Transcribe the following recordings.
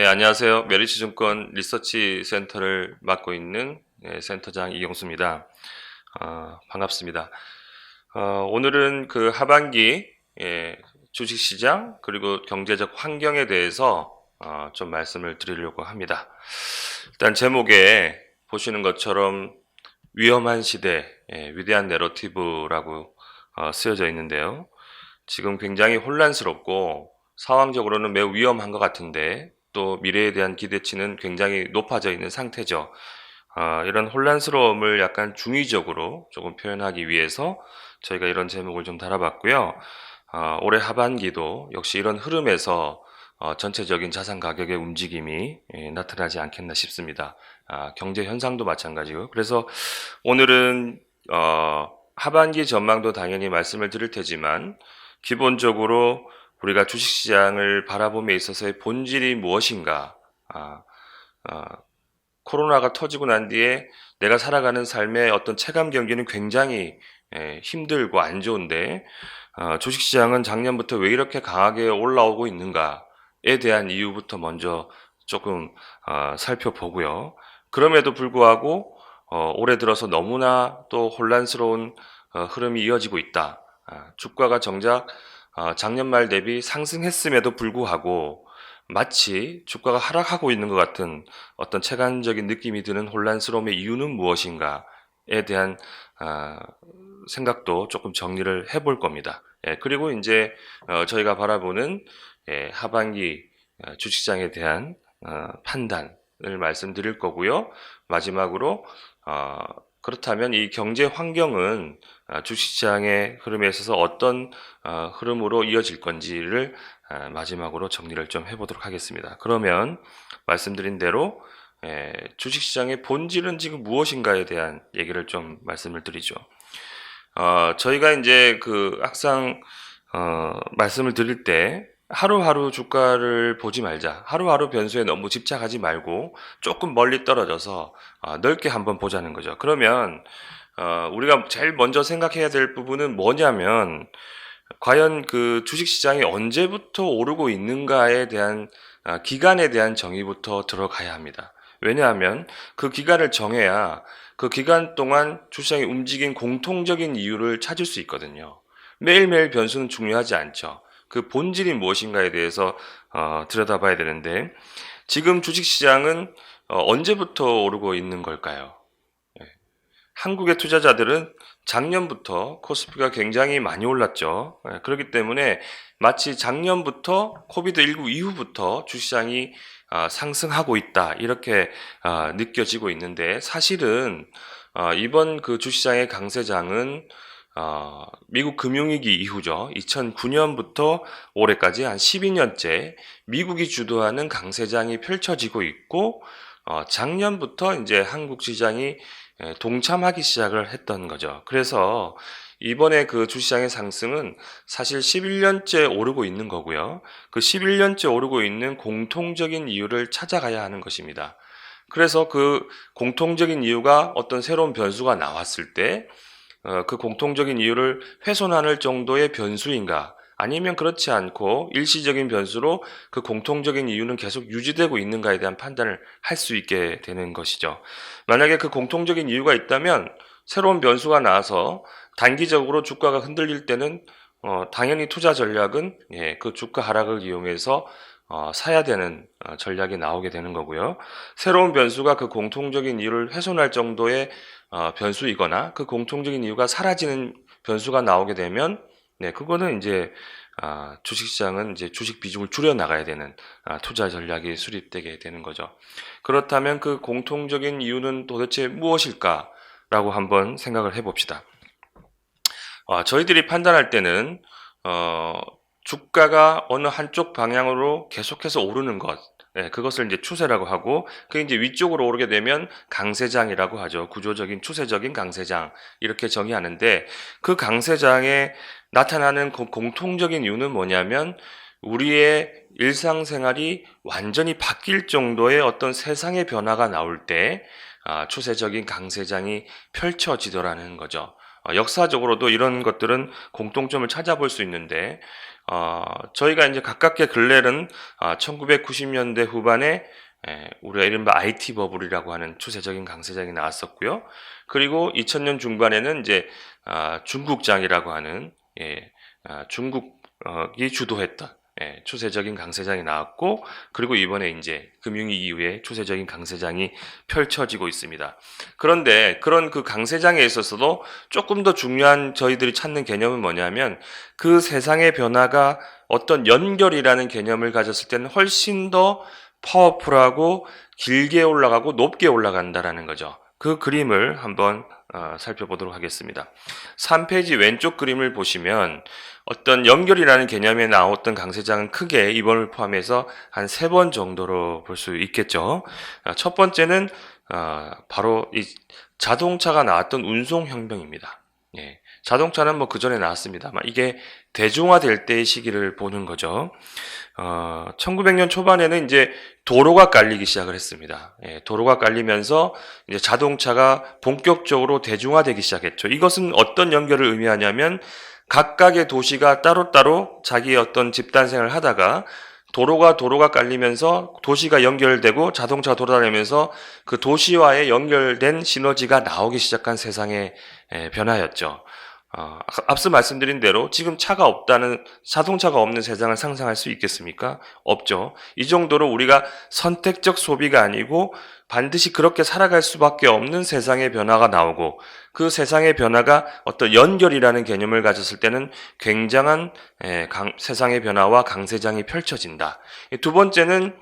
네, 안녕하세요. 메리츠증권 리서치 센터를 맡고 있는 센터장 이경수입니다. 반갑습니다. 오늘은 그 하반기 주식시장 그리고 경제적 환경에 대해서 좀 말씀을 드리려고 합니다. 일단 제목에 보시는 것처럼 위험한 시대, 위대한 내러티브라고 쓰여져 있는데요. 지금 굉장히 혼란스럽고 상황적으로는 매우 위험한 것 같은데 또 미래에 대한 기대치는 굉장히 높아져 있는 상태죠. 이런 혼란스러움을 약간 중의적으로 조금 표현하기 위해서 저희가 이런 제목을 좀 달아봤고요. 올해 하반기도 역시 이런 흐름에서 전체적인 자산 가격의 움직임이 나타나지 않겠나 싶습니다. 경제 현상도 마찬가지고. 그래서 오늘은 하반기 전망도 당연히 말씀을 드릴 테지만 기본적으로 우리가 주식시장을 바라봄에 있어서의 본질이 무엇인가? 코로나가 터지고 난 뒤에 내가 살아가는 삶의 어떤 체감 경기는 굉장히 힘들고 안 좋은데 주식시장은 작년부터 왜 이렇게 강하게 올라오고 있는가에 대한 이유부터 먼저 조금 살펴보고요. 그럼에도 불구하고 올해 들어서 너무나 또 혼란스러운 흐름이 이어지고 있다. 주가가 정작 작년 말 대비 상승했음에도 불구하고 마치 주가가 하락하고 있는 것 같은 어떤 체감적인 느낌이 드는 혼란스러움의 이유는 무엇인가에 대한 생각도 조금 정리를 해볼 겁니다. 그리고 이제 저희가 바라보는 하반기 주식시장에 대한 판단을 말씀드릴 거고요. 마지막으로 그렇다면 이 경제 환경은 주식시장의 흐름에 있어서 어떤 흐름으로 이어질 건지를 마지막으로 정리를 좀 해보도록 하겠습니다. 그러면 말씀드린 대로 주식시장의 본질은 지금 무엇인가에 대한 얘기를 좀 말씀을 드리죠. 저희가 이제 항상 말씀을 드릴 때 하루하루 주가를 보지 말자. 하루하루 변수에 너무 집착하지 말고 조금 멀리 떨어져서 넓게 한번 보자는 거죠. 그러면 우리가 제일 먼저 생각해야 될 부분은 뭐냐면 과연 그 주식시장이 언제부터 오르고 있는가에 대한 기간에 대한 정의부터 들어가야 합니다. 왜냐하면 그 기간을 정해야 그 기간 동안 주식시장이 움직인 공통적인 이유를 찾을 수 있거든요. 매일매일 변수는 중요하지 않죠. 그 본질이 무엇인가에 대해서 들여다봐야 되는데 지금 주식시장은 언제부터 오르고 있는 걸까요? 한국의 투자자들은 작년부터 코스피가 굉장히 많이 올랐죠. 그렇기 때문에 마치 작년부터 코비드19 이후부터 주식시장이 상승하고 있다 이렇게 느껴지고 있는데 사실은 이번 그 주식시장의 강세장은 미국 금융위기 이후죠. 2009년부터 올해까지 한 12년째 미국이 주도하는 강세장이 펼쳐지고 있고 작년부터 이제 한국 시장이 동참하기 시작을 했던 거죠. 그래서 이번에 그 주시장의 상승은 사실 11년째 오르고 있는 거고요. 그 11년째 오르고 있는 공통적인 이유를 찾아가야 하는 것입니다. 그래서 그 공통적인 이유가 어떤 새로운 변수가 나왔을 때 그 공통적인 이유를 훼손할 정도의 변수인가 아니면 그렇지 않고 일시적인 변수로 그 공통적인 이유는 계속 유지되고 있는가에 대한 판단을 할 수 있게 되는 것이죠. 만약에 그 공통적인 이유가 있다면 새로운 변수가 나와서 단기적으로 주가가 흔들릴 때는 당연히 투자 전략은 그 주가 하락을 이용해서 사야 되는 전략이 나오게 되는 거고요. 새로운 변수가 그 공통적인 이유를 훼손할 정도의 변수이거나 그 공통적인 이유가 사라지는 변수가 나오게 되면 그거는 이제 주식시장은 이제 주식 비중을 줄여 나가야 되는 투자 전략이 수립되게 되는 거죠. 그렇다면 그 공통적인 이유는 도대체 무엇일까라고 한번 생각을 해봅시다. 저희들이 판단할 때는 주가가 어느 한쪽 방향으로 계속해서 오르는 것, 그것을 이제 추세라고 하고, 그 이제 위쪽으로 오르게 되면 강세장이라고 하죠. 구조적인 추세적인 강세장 이렇게 정의하는데 그 강세장에 나타나는 공통적인 이유는 뭐냐면 우리의 일상생활이 완전히 바뀔 정도의 어떤 세상의 변화가 나올 때 추세적인 강세장이 펼쳐지더라는 거죠. 역사적으로도 이런 것들은 공통점을 찾아볼 수 있는데 저희가 이제 가깝게 근래는 1990년대 후반에 우리가 이른바 IT 버블이라고 하는 추세적인 강세장이 나왔었고요. 그리고 2000년 중반에는 이제 중국장이라고 하는 중국이 주도했던 추세적인 강세장이 나왔고, 그리고 이번에 이제 금융위 이후에 추세적인 강세장이 펼쳐지고 있습니다. 그런데 그런 그 강세장에 있어서도 조금 더 중요한 저희들이 찾는 개념은 뭐냐면, 그 세상의 변화가 어떤 연결이라는 개념을 가졌을 때는 훨씬 더 파워풀하고 길게 올라가고 높게 올라간다라는 거죠. 그 그림을 한번 살펴보도록 하겠습니다. 3페이지 왼쪽 그림을 보시면 어떤 연결이라는 개념에 나왔던 강세장은 크게 이번을 포함해서 한 3번 정도로 볼 수 있겠죠. 첫 번째는 바로 이 자동차가 나왔던 운송혁명입니다. 자동차는 뭐 그 전에 나왔습니다만 이게 대중화될 때의 시기를 보는 거죠. 1900년 초반에는 이제 도로가 깔리기 시작을 했습니다. 도로가 깔리면서 이제 자동차가 본격적으로 대중화되기 시작했죠. 이것은 어떤 연결을 의미하냐면, 각각의 도시가 따로따로 자기의 어떤 집단 생활을 하다가 도로가 깔리면서 도시가 연결되고 자동차가 돌아다니면서 그 도시와의 연결된 시너지가 나오기 시작한 세상의 변화였죠. 앞서 말씀드린 대로 지금 자동차가 없는 세상을 상상할 수 있겠습니까? 없죠. 이 정도로 우리가 선택적 소비가 아니고 반드시 그렇게 살아갈 수밖에 없는 세상의 변화가 나오고, 그 세상의 변화가 어떤 연결이라는 개념을 가졌을 때는 굉장한 세상의 변화와 강세장이 펼쳐진다. 두 번째는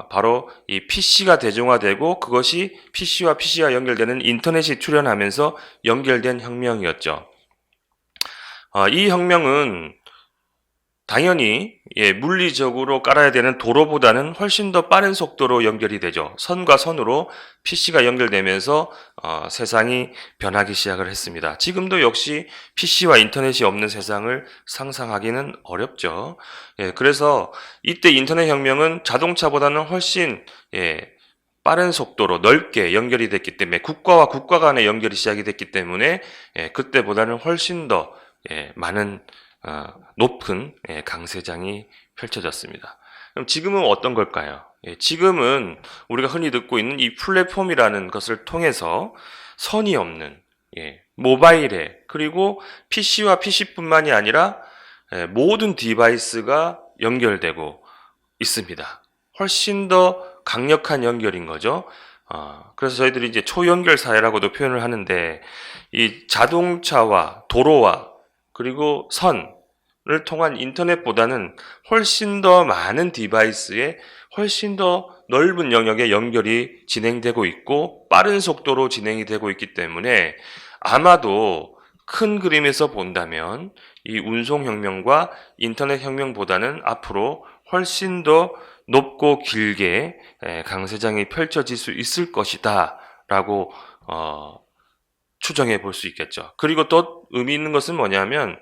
바로 이 PC가 대중화되고 그것이 PC와 연결되는 인터넷이 출현하면서 연결된 혁명이었죠. 이 혁명은 당연히 물리적으로 깔아야 되는 도로보다는 훨씬 더 빠른 속도로 연결이 되죠. 선과 선으로 PC가 연결되면서 세상이 변하기 시작을 했습니다. 지금도 역시 PC와 인터넷이 없는 세상을 상상하기는 어렵죠. 그래서 이때 인터넷 혁명은 자동차보다는 훨씬 빠른 속도로 넓게 연결이 됐기 때문에, 국가와 국가 간의 연결이 시작이 됐기 때문에 그때보다는 훨씬 더 많은 높은 강세장이 펼쳐졌습니다. 그럼 지금은 어떤 걸까요? 지금은 우리가 흔히 듣고 있는 이 플랫폼이라는 것을 통해서 선이 없는 모바일에, 그리고 PC와 PC뿐만이 아니라 모든 디바이스가 연결되고 있습니다. 훨씬 더 강력한 연결인 거죠. 그래서 저희들이 이제 초연결 사회라고도 표현을 하는데, 이 자동차와 도로와 그리고 선을 통한 인터넷보다는 훨씬 더 많은 디바이스에 훨씬 더 넓은 영역의 연결이 진행되고 있고 빠른 속도로 진행이 되고 있기 때문에, 아마도 큰 그림에서 본다면 이 운송혁명과 인터넷혁명보다는 앞으로 훨씬 더 높고 길게 강세장이 펼쳐질 수 있을 것이다 라고 추정해 볼 수 있겠죠. 그리고 또 의미 있는 것은 뭐냐면,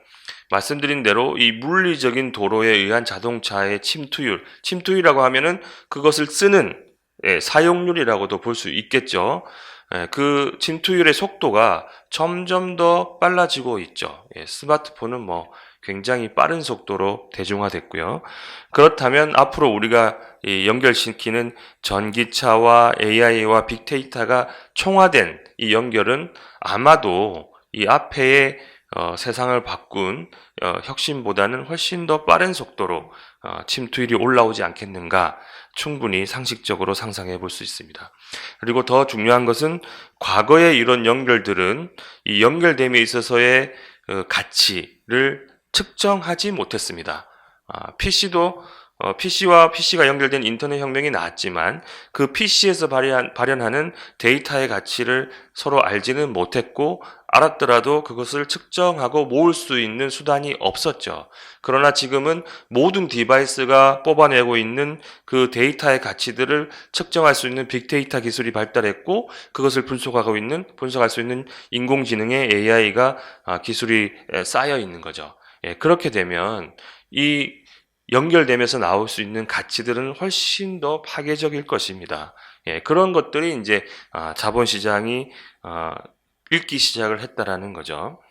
말씀드린 대로 이 물리적인 도로에 의한 자동차의 침투율이라고 하면은 그것을 쓰는 사용률이라고도 볼 수 있겠죠. 그 침투율의 속도가 점점 더 빨라지고 있죠. 스마트폰은 뭐 굉장히 빠른 속도로 대중화됐고요. 그렇다면 앞으로 우리가 연결시키는 전기차와 AI와 빅데이터가 총화된 이 연결은 아마도 이 앞에의 세상을 바꾼 혁신보다는 훨씬 더 빠른 속도로 침투율이 올라오지 않겠는가, 충분히 상식적으로 상상해 볼 수 있습니다. 그리고 더 중요한 것은, 과거의 이런 연결들은 이 연결됨에 있어서의 가치를 측정하지 못했습니다. PC와 PC가 연결된 인터넷 혁명이 나왔지만 그 PC에서 발현하는 데이터의 가치를 서로 알지는 못했고, 알았더라도 그것을 측정하고 모을 수 있는 수단이 없었죠. 그러나 지금은 모든 디바이스가 뽑아내고 있는 그 데이터의 가치들을 측정할 수 있는 빅데이터 기술이 발달했고, 그것을 분석할 수 있는 인공지능의 AI가 기술이 쌓여 있는 거죠. 그렇게 되면 이 연결되면서 나올 수 있는 가치들은 훨씬 더 파괴적일 것입니다. 그런 것들이 이제 자본시장이 읽기 시작을 했다라는 거죠.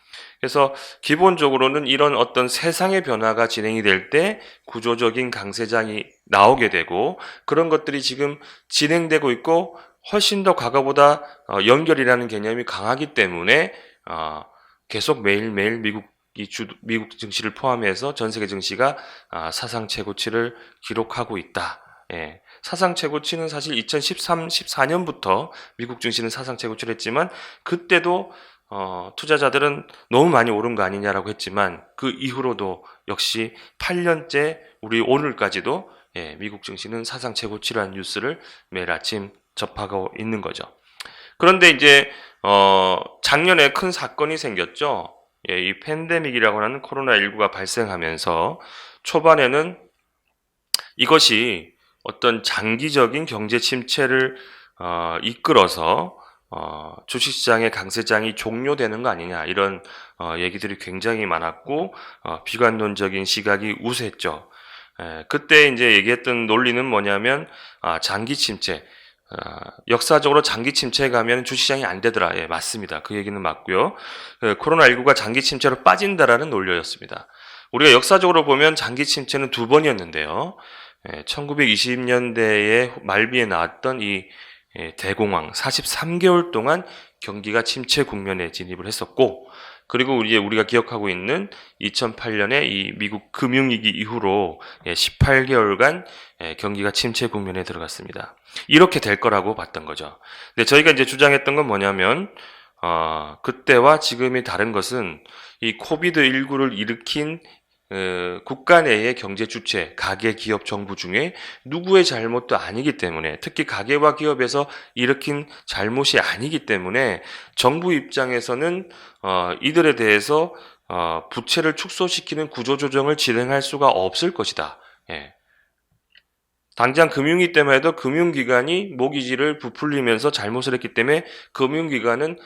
그래서 기본적으로는 이런 어떤 세상의 변화가 진행이 될 때 구조적인 강세장이 나오게 되고, 그런 것들이 지금 진행되고 있고 훨씬 더 과거보다 연결이라는 개념이 강하기 때문에 계속 매일매일 미국 증시를 포함해서 전 세계 증시가 사상 최고치를 기록하고 있다. 예. 사상 최고치는 사실 2013, 14년부터 미국 증시는 사상 최고치를 했지만, 그때도 투자자들은 너무 많이 오른 거 아니냐라고 했지만, 그 이후로도 역시 8년째 우리 오늘까지도 미국 증시는 사상 최고치라는 뉴스를 매일 아침 접하고 있는 거죠. 그런데 이제 작년에 큰 사건이 생겼죠. 이 팬데믹이라고 하는 코로나19가 발생하면서 초반에는 이것이 어떤 장기적인 경제 침체를 이끌어서 주식시장의 강세장이 종료되는 거 아니냐, 이런 얘기들이 굉장히 많았고 비관론적인 시각이 우세했죠. 그때 이제 얘기했던 논리는 뭐냐면 장기 침체, 역사적으로 장기 침체에 가면 주식시장이 안 되더라. 예, 맞습니다. 그 얘기는 맞고요. 코로나19가 장기 침체로 빠진다라는 논리였습니다. 우리가 역사적으로 보면 장기 침체는 두 번이었는데요. 1920년대에 말비에 나왔던 이 대공황 43개월 동안 경기가 침체 국면에 진입을 했었고, 그리고 이제 우리가 기억하고 있는 2008년에 이 미국 금융위기 이후로 18개월간 경기가 침체 국면에 들어갔습니다. 이렇게 될 거라고 봤던 거죠. 근데 저희가 이제 주장했던 건 뭐냐면 그때와 지금이 다른 것은 이 코비드19를 일으킨 국가 내의 경제 주체, 가계, 기업, 정부 중에 누구의 잘못도 아니기 때문에, 특히 가계와 기업에서 일으킨 잘못이 아니기 때문에 정부 입장에서는 이들에 대해서 부채를 축소시키는 구조조정을 진행할 수가 없을 것이다. 예. 당장 금융위 때만 해도 금융기관이 모기지를 부풀리면서 잘못을 했기 때문에 금융기관은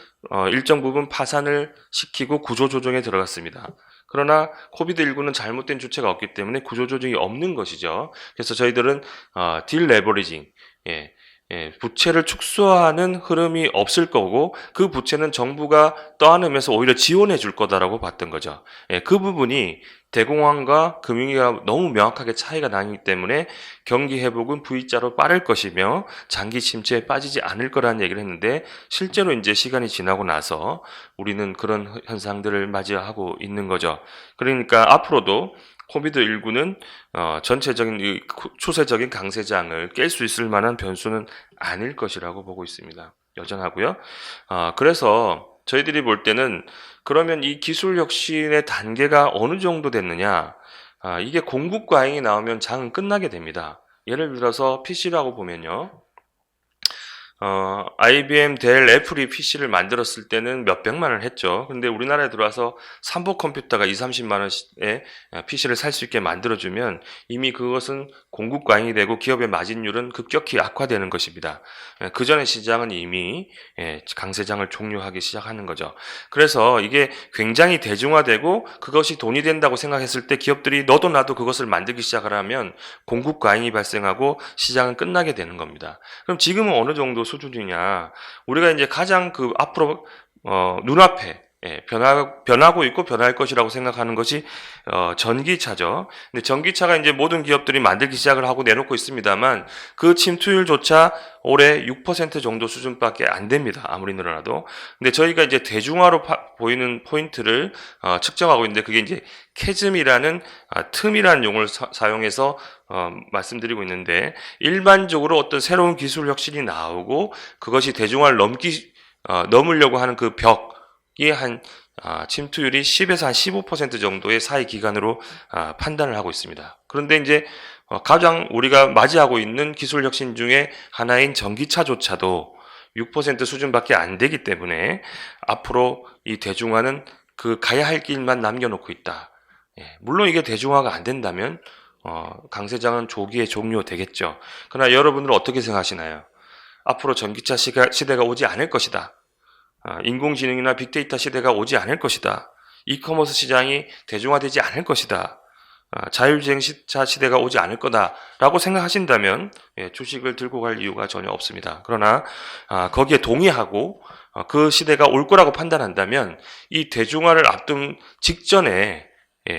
일정 부분 파산을 시키고 구조조정에 들어갔습니다. 그러나 코비드19는 잘못된 주체가 없기 때문에 구조조정이 없는 것이죠. 그래서 저희들은 딜레버리징, 부채를 축소하는 흐름이 없을 거고, 그 부채는 정부가 떠안으면서 오히려 지원해 줄 거다라고 봤던 거죠. 그 부분이 대공황과 금융위기가 너무 명확하게 차이가 나기 때문에 경기 회복은 V자로 빠를 것이며 장기 침체에 빠지지 않을 거라는 얘기를 했는데, 실제로 이제 시간이 지나고 나서 우리는 그런 현상들을 맞이하고 있는 거죠. 그러니까 앞으로도 코비드19는 전체적인 이 추세적인 강세장을 깰 수 있을 만한 변수는 아닐 것이라고 보고 있습니다. 여전하고요. 그래서 저희들이 볼 때는, 그러면 이 기술 혁신의 단계가 어느 정도 됐느냐, 이게 공급 과잉이 나오면 장은 끝나게 됩니다. 예를 들어서 PC라고 보면요. IBM, 델, 애플이 PC를 만들었을 때는 몇백만 원을 했죠. 근데 우리나라에 들어와서 삼보 컴퓨터가 20-30만 원에 PC를 살 수 있게 만들어주면 이미 그것은 공급 과잉이 되고 기업의 마진율은 급격히 악화되는 것입니다. 그 전에 시장은 이미 강세장을 종료하기 시작하는 거죠. 그래서 이게 굉장히 대중화되고 그것이 돈이 된다고 생각했을 때 기업들이 너도 나도 그것을 만들기 시작하면 공급 과잉이 발생하고 시장은 끝나게 되는 겁니다. 그럼 지금은 어느 정도 수준이냐? 우리가 이제 가장 앞으로 눈앞에 변하고 있고 변할 것이라고 생각하는 것이 전기차죠. 근데 전기차가 이제 모든 기업들이 만들기 시작을 하고 내놓고 있습니다만, 그 침투율조차 올해 6% 정도 수준밖에 안 됩니다. 아무리 늘어나도. 근데 저희가 이제 대중화로 보이는 포인트를 측정하고 있는데, 그게 이제 캐즘이라는 틈이라는 용어를 사용해서 말씀드리고 있는데, 일반적으로 어떤 새로운 기술 혁신이 나오고 그것이 대중화를 넘으려고 하는 그 벽이 침투율이 10에서 한 15% 정도의 사이 기간으로 판단을 하고 있습니다. 그런데 이제 가장 우리가 맞이하고 있는 기술 혁신 중에 하나인 전기차조차도 6% 수준밖에 안 되기 때문에 앞으로 이 대중화는 그 가야 할 길만 남겨놓고 있다. 물론 이게 대중화가 안 된다면 강세장은 조기에 종료되겠죠. 그러나 여러분들은 어떻게 생각하시나요? 앞으로 전기차 시대가 오지 않을 것이다. 인공지능이나 빅데이터 시대가 오지 않을 것이다. 이커머스 시장이 대중화되지 않을 것이다. 자율주행차 시대가 오지 않을 거다라고 생각하신다면 주식을 들고 갈 이유가 전혀 없습니다. 그러나 거기에 동의하고 그 시대가 올 거라고 판단한다면 이 대중화를 앞둔 직전에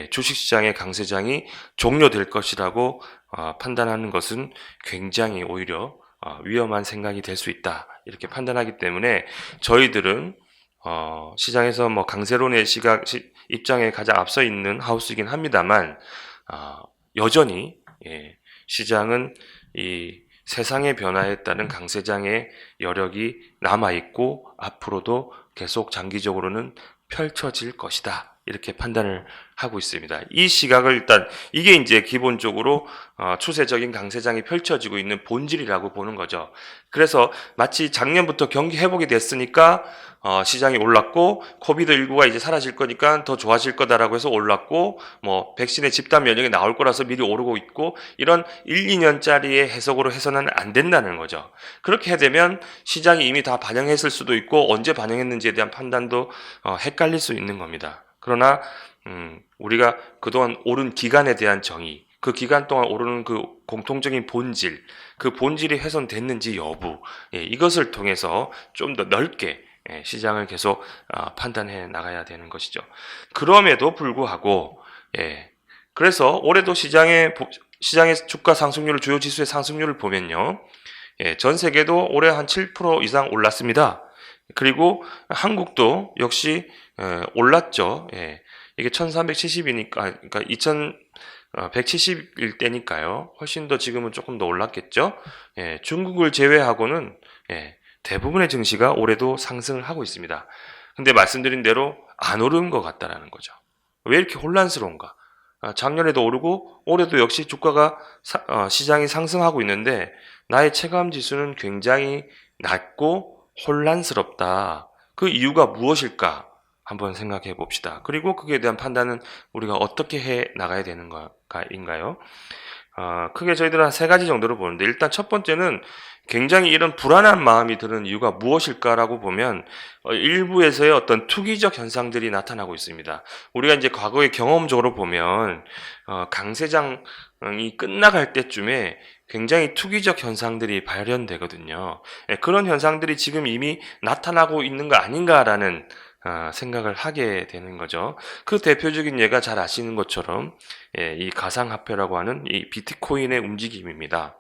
주식시장의 강세장이 종료될 것이라고 판단하는 것은 굉장히 오히려 위험한 생각이 될 수 있다. 이렇게 판단하기 때문에 저희들은 시장에서 뭐 강세론의 입장에 가장 앞서 있는 하우스이긴 합니다만 여전히 시장은 이 세상의 변화에 따른 강세장의 여력이 남아있고 앞으로도 계속 장기적으로는 펼쳐질 것이다. 이렇게 판단을 하고 있습니다. 이 시각을 일단 이게 이제 기본적으로 추세적인 강세장이 펼쳐지고 있는 본질이라고 보는 거죠. 그래서 마치 작년부터 경기 회복이 됐으니까 시장이 올랐고 코비드19가 이제 사라질 거니까 더 좋아질 거다라고 해서 올랐고 뭐 백신의 집단 면역이 나올 거라서 미리 오르고 있고 이런 1, 2년짜리의 해석으로 해서는 안 된다는 거죠. 그렇게 되면 시장이 이미 다 반영했을 수도 있고 언제 반영했는지에 대한 판단도 헷갈릴 수 있는 겁니다. 그러나 우리가 그동안 오른 기간에 대한 정의, 그 기간 동안 오르는 그 공통적인 본질, 그 본질이 훼손됐는지 여부, 이것을 통해서 좀 더 넓게 시장을 계속 판단해 나가야 되는 것이죠. 그럼에도 불구하고, 그래서 올해도 시장의 주가 상승률, 주요 지수의 상승률을 보면요, 전 세계도 올해 한 7% 이상 올랐습니다. 그리고 한국도 역시 올랐죠. 이게 1370이니까, 그러니까 2170일 때니까요. 훨씬 더 지금은 조금 더 올랐겠죠. 중국을 제외하고는 대부분의 증시가 올해도 상승을 하고 있습니다. 근데 말씀드린 대로 안 오른 것 같다라는 거죠. 왜 이렇게 혼란스러운가? 작년에도 오르고 올해도 역시 주가가 시장이 상승하고 있는데 나의 체감 지수는 굉장히 낮고 혼란스럽다. 그 이유가 무엇일까? 한번 생각해 봅시다. 그리고 그에 대한 판단은 우리가 어떻게 해 나가야 되는 가인가요? 크게 저희들은 한 세 가지 정도로 보는데 일단 첫 번째는 굉장히 이런 불안한 마음이 드는 이유가 무엇일까라고 보면 일부에서의 어떤 투기적 현상들이 나타나고 있습니다. 우리가 이제 과거의 경험적으로 보면 강세장이 끝나갈 때쯤에 굉장히 투기적 현상들이 발현되거든요. 그런 현상들이 지금 이미 나타나고 있는 거 아닌가라는 생각을 하게 되는 거죠. 그 대표적인 예가 잘 아시는 것처럼 이 가상화폐라고 하는 이 비트코인의 움직임입니다.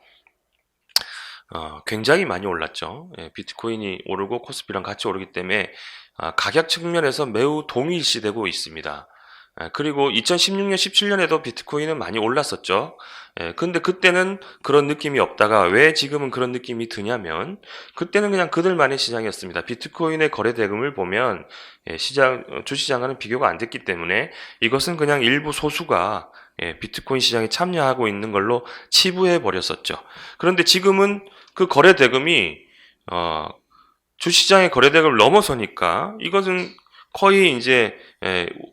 굉장히 많이 올랐죠. 비트코인이 오르고 코스피랑 같이 오르기 때문에 가격 측면에서 매우 동일시되고 있습니다. 그리고 2016년, 17년에도 비트코인은 많이 올랐었죠. 근데 그때는 그런 느낌이 없다가 왜 지금은 그런 느낌이 드냐면 그때는 그냥 그들만의 시장이었습니다. 비트코인의 거래 대금을 보면 주시장과는 비교가 안 됐기 때문에 이것은 그냥 일부 소수가 비트코인 시장에 참여하고 있는 걸로 치부해 버렸었죠. 그런데 지금은 그 거래 대금이 주시장의 거래 대금을 넘어서니까 이것은 거의 이제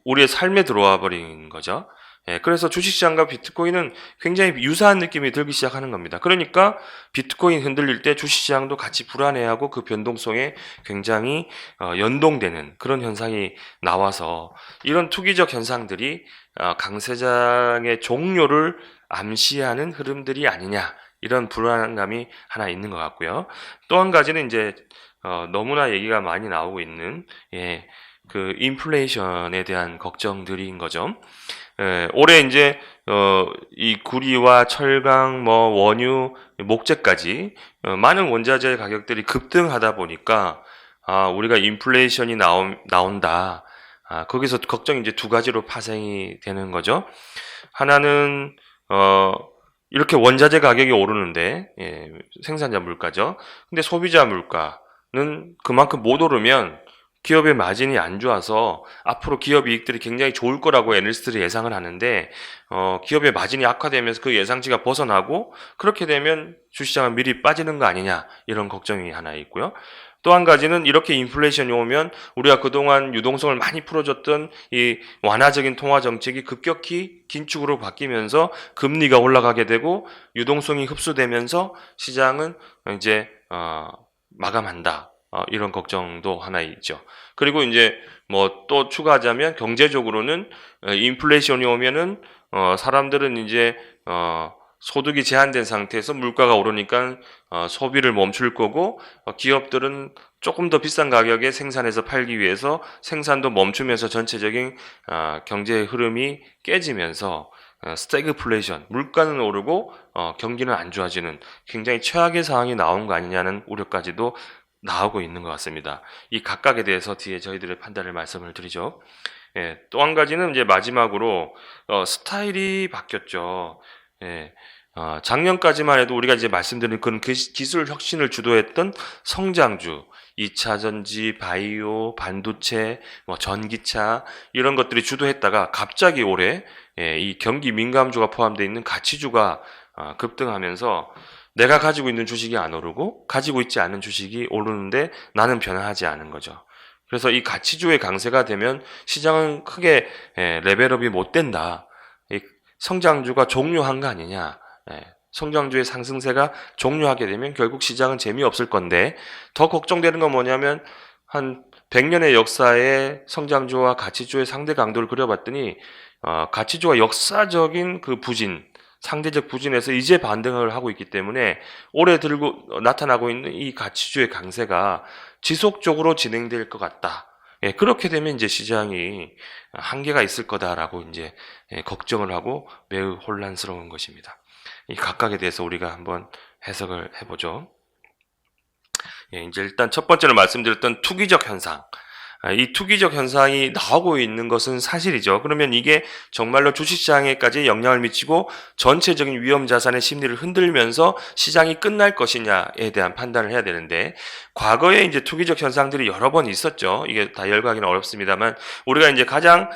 우리의 삶에 들어와 버린 거죠. 그래서 주식시장과 비트코인은 굉장히 유사한 느낌이 들기 시작하는 겁니다. 그러니까 비트코인 흔들릴 때 주식시장도 같이 불안해하고 그 변동성에 굉장히 연동되는 그런 현상이 나와서 이런 투기적 현상들이 강세장의 종료를 암시하는 흐름들이 아니냐 이런 불안감이 하나 있는 것 같고요. 또 한 가지는 이제 너무나 얘기가 많이 나오고 있는 그 인플레이션에 대한 걱정들인 거죠. 올해 이제 이 구리와 철강, 뭐 원유, 목재까지 많은 원자재 가격들이 급등하다 보니까 우리가 인플레이션이 나온다. 거기서 걱정이 이제 두 가지로 파생이 되는 거죠. 하나는 이렇게 원자재 가격이 오르는데 생산자 물가죠. 근데 소비자 물가는 그만큼 못 오르면 기업의 마진이 안 좋아서 앞으로 기업 이익들이 굉장히 좋을 거라고 애널리스트들이 예상을 하는데 기업의 마진이 악화되면서 그 예상치가 벗어나고 그렇게 되면 주시장은 미리 빠지는 거 아니냐 이런 걱정이 하나 있고요. 또 한 가지는 이렇게 인플레이션이 오면 우리가 그동안 유동성을 많이 풀어줬던 이 완화적인 통화 정책이 급격히 긴축으로 바뀌면서 금리가 올라가게 되고 유동성이 흡수되면서 시장은 이제 마감한다. 이런 걱정도 하나 있죠. 그리고 이제 뭐 또 추가하자면 경제적으로는 인플레이션이 오면은 사람들은 이제 소득이 제한된 상태에서 물가가 오르니까 소비를 멈출 거고 기업들은 조금 더 비싼 가격에 생산해서 팔기 위해서 생산도 멈추면서 전체적인 경제 흐름이 깨지면서 스태그플레이션, 물가는 오르고 경기는 안 좋아지는 굉장히 최악의 상황이 나온 거 아니냐는 우려까지도 나오고 있는 것 같습니다. 이 각각에 대해서 뒤에 저희들의 판단을 말씀을 드리죠. 예, 또 한 가지는 이제 마지막으로 스타일이 바뀌었죠. 예, 작년까지만 해도 우리가 이제 말씀드린 그런 기술 혁신을 주도했던 성장주, 2차 전지, 바이오, 반도체, 뭐 전기차 이런 것들이 주도했다가 갑자기 올해 이 경기 민감주가 포함되어 있는 가치주가 급등하면서 내가 가지고 있는 주식이 안 오르고 가지고 있지 않은 주식이 오르는데 나는 변화하지 않은 거죠. 그래서 이 가치주의 강세가 되면 시장은 크게 레벨업이 못 된다. 이 성장주가 종료한 거 아니냐. 성장주의 상승세가 종료하게 되면 결국 시장은 재미없을 건데 더 걱정되는 건 뭐냐면 한 100년의 역사의 성장주와 가치주의 상대 강도를 그려봤더니 가치주가 역사적인 그 부진, 상대적 부진에서 이제 반등을 하고 있기 때문에 올해 들고 나타나고 있는 이 가치주의 강세가 지속적으로 진행될 것 같다. 그렇게 되면 이제 시장이 한계가 있을 거다라고 이제 걱정을 하고 매우 혼란스러운 것입니다. 이 각각에 대해서 우리가 한번 해석을 해보죠. 이제 일단 첫 번째로 말씀드렸던 투기적 현상. 이 투기적 현상이 나오고 있는 것은 사실이죠. 그러면 이게 정말로 주식시장에까지 영향을 미치고 전체적인 위험자산의 심리를 흔들면서 시장이 끝날 것이냐에 대한 판단을 해야 되는데, 과거에 이제 투기적 현상들이 여러 번 있었죠. 이게 다 열거하기는 어렵습니다만, 우리가 이제 가장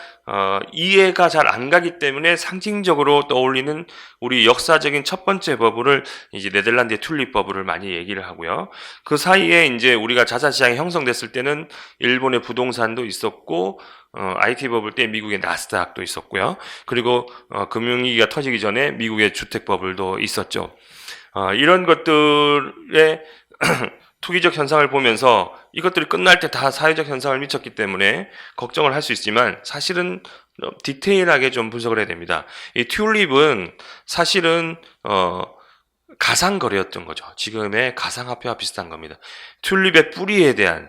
이해가 잘 안 가기 때문에 상징적으로 떠올리는 우리 역사적인 첫 번째 버블을 이제 네덜란드의 튤립 버블을 많이 얘기를 하고요. 그 사이에 이제 우리가 자산시장이 형성됐을 때는 일본의 부동산도 있었고, IT 버블 때 미국의 나스닥도 있었고요. 그리고 금융위기가 터지기 전에 미국의 주택 버블도 있었죠. 이런 것들의 투기적 현상을 보면서 이것들이 끝날 때 다 사회적 현상을 미쳤기 때문에 걱정을 할 수 있지만 사실은 디테일하게 좀 분석을 해야 됩니다. 이 튤립은 사실은 가상거래였던 거죠. 지금의 가상화폐와 비슷한 겁니다. 튤립의 뿌리에 대한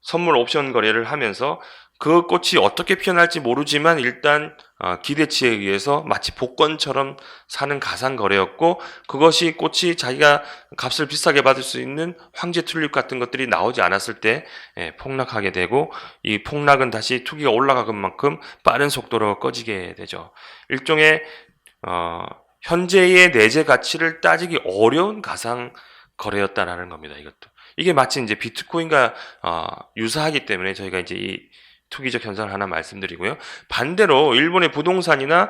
선물 옵션 거래를 하면서 그 꽃이 어떻게 피어날지 모르지만 일단 기대치에 의해서 마치 복권처럼 사는 가상 거래였고, 그것이 꽃이 자기가 값을 비싸게 받을 수 있는 황제 튤립 같은 것들이 나오지 않았을 때 폭락하게 되고, 이 폭락은 다시 투기가 올라가는 만큼 빠른 속도로 꺼지게 되죠. 일종의 현재의 내재 가치를 따지기 어려운 가상 거래였다라는 겁니다. 이것도 이게 마치 이제 비트코인과 유사하기 때문에 저희가 이제 이 투기적 현상을 하나 말씀드리고요. 반대로 일본의 부동산이나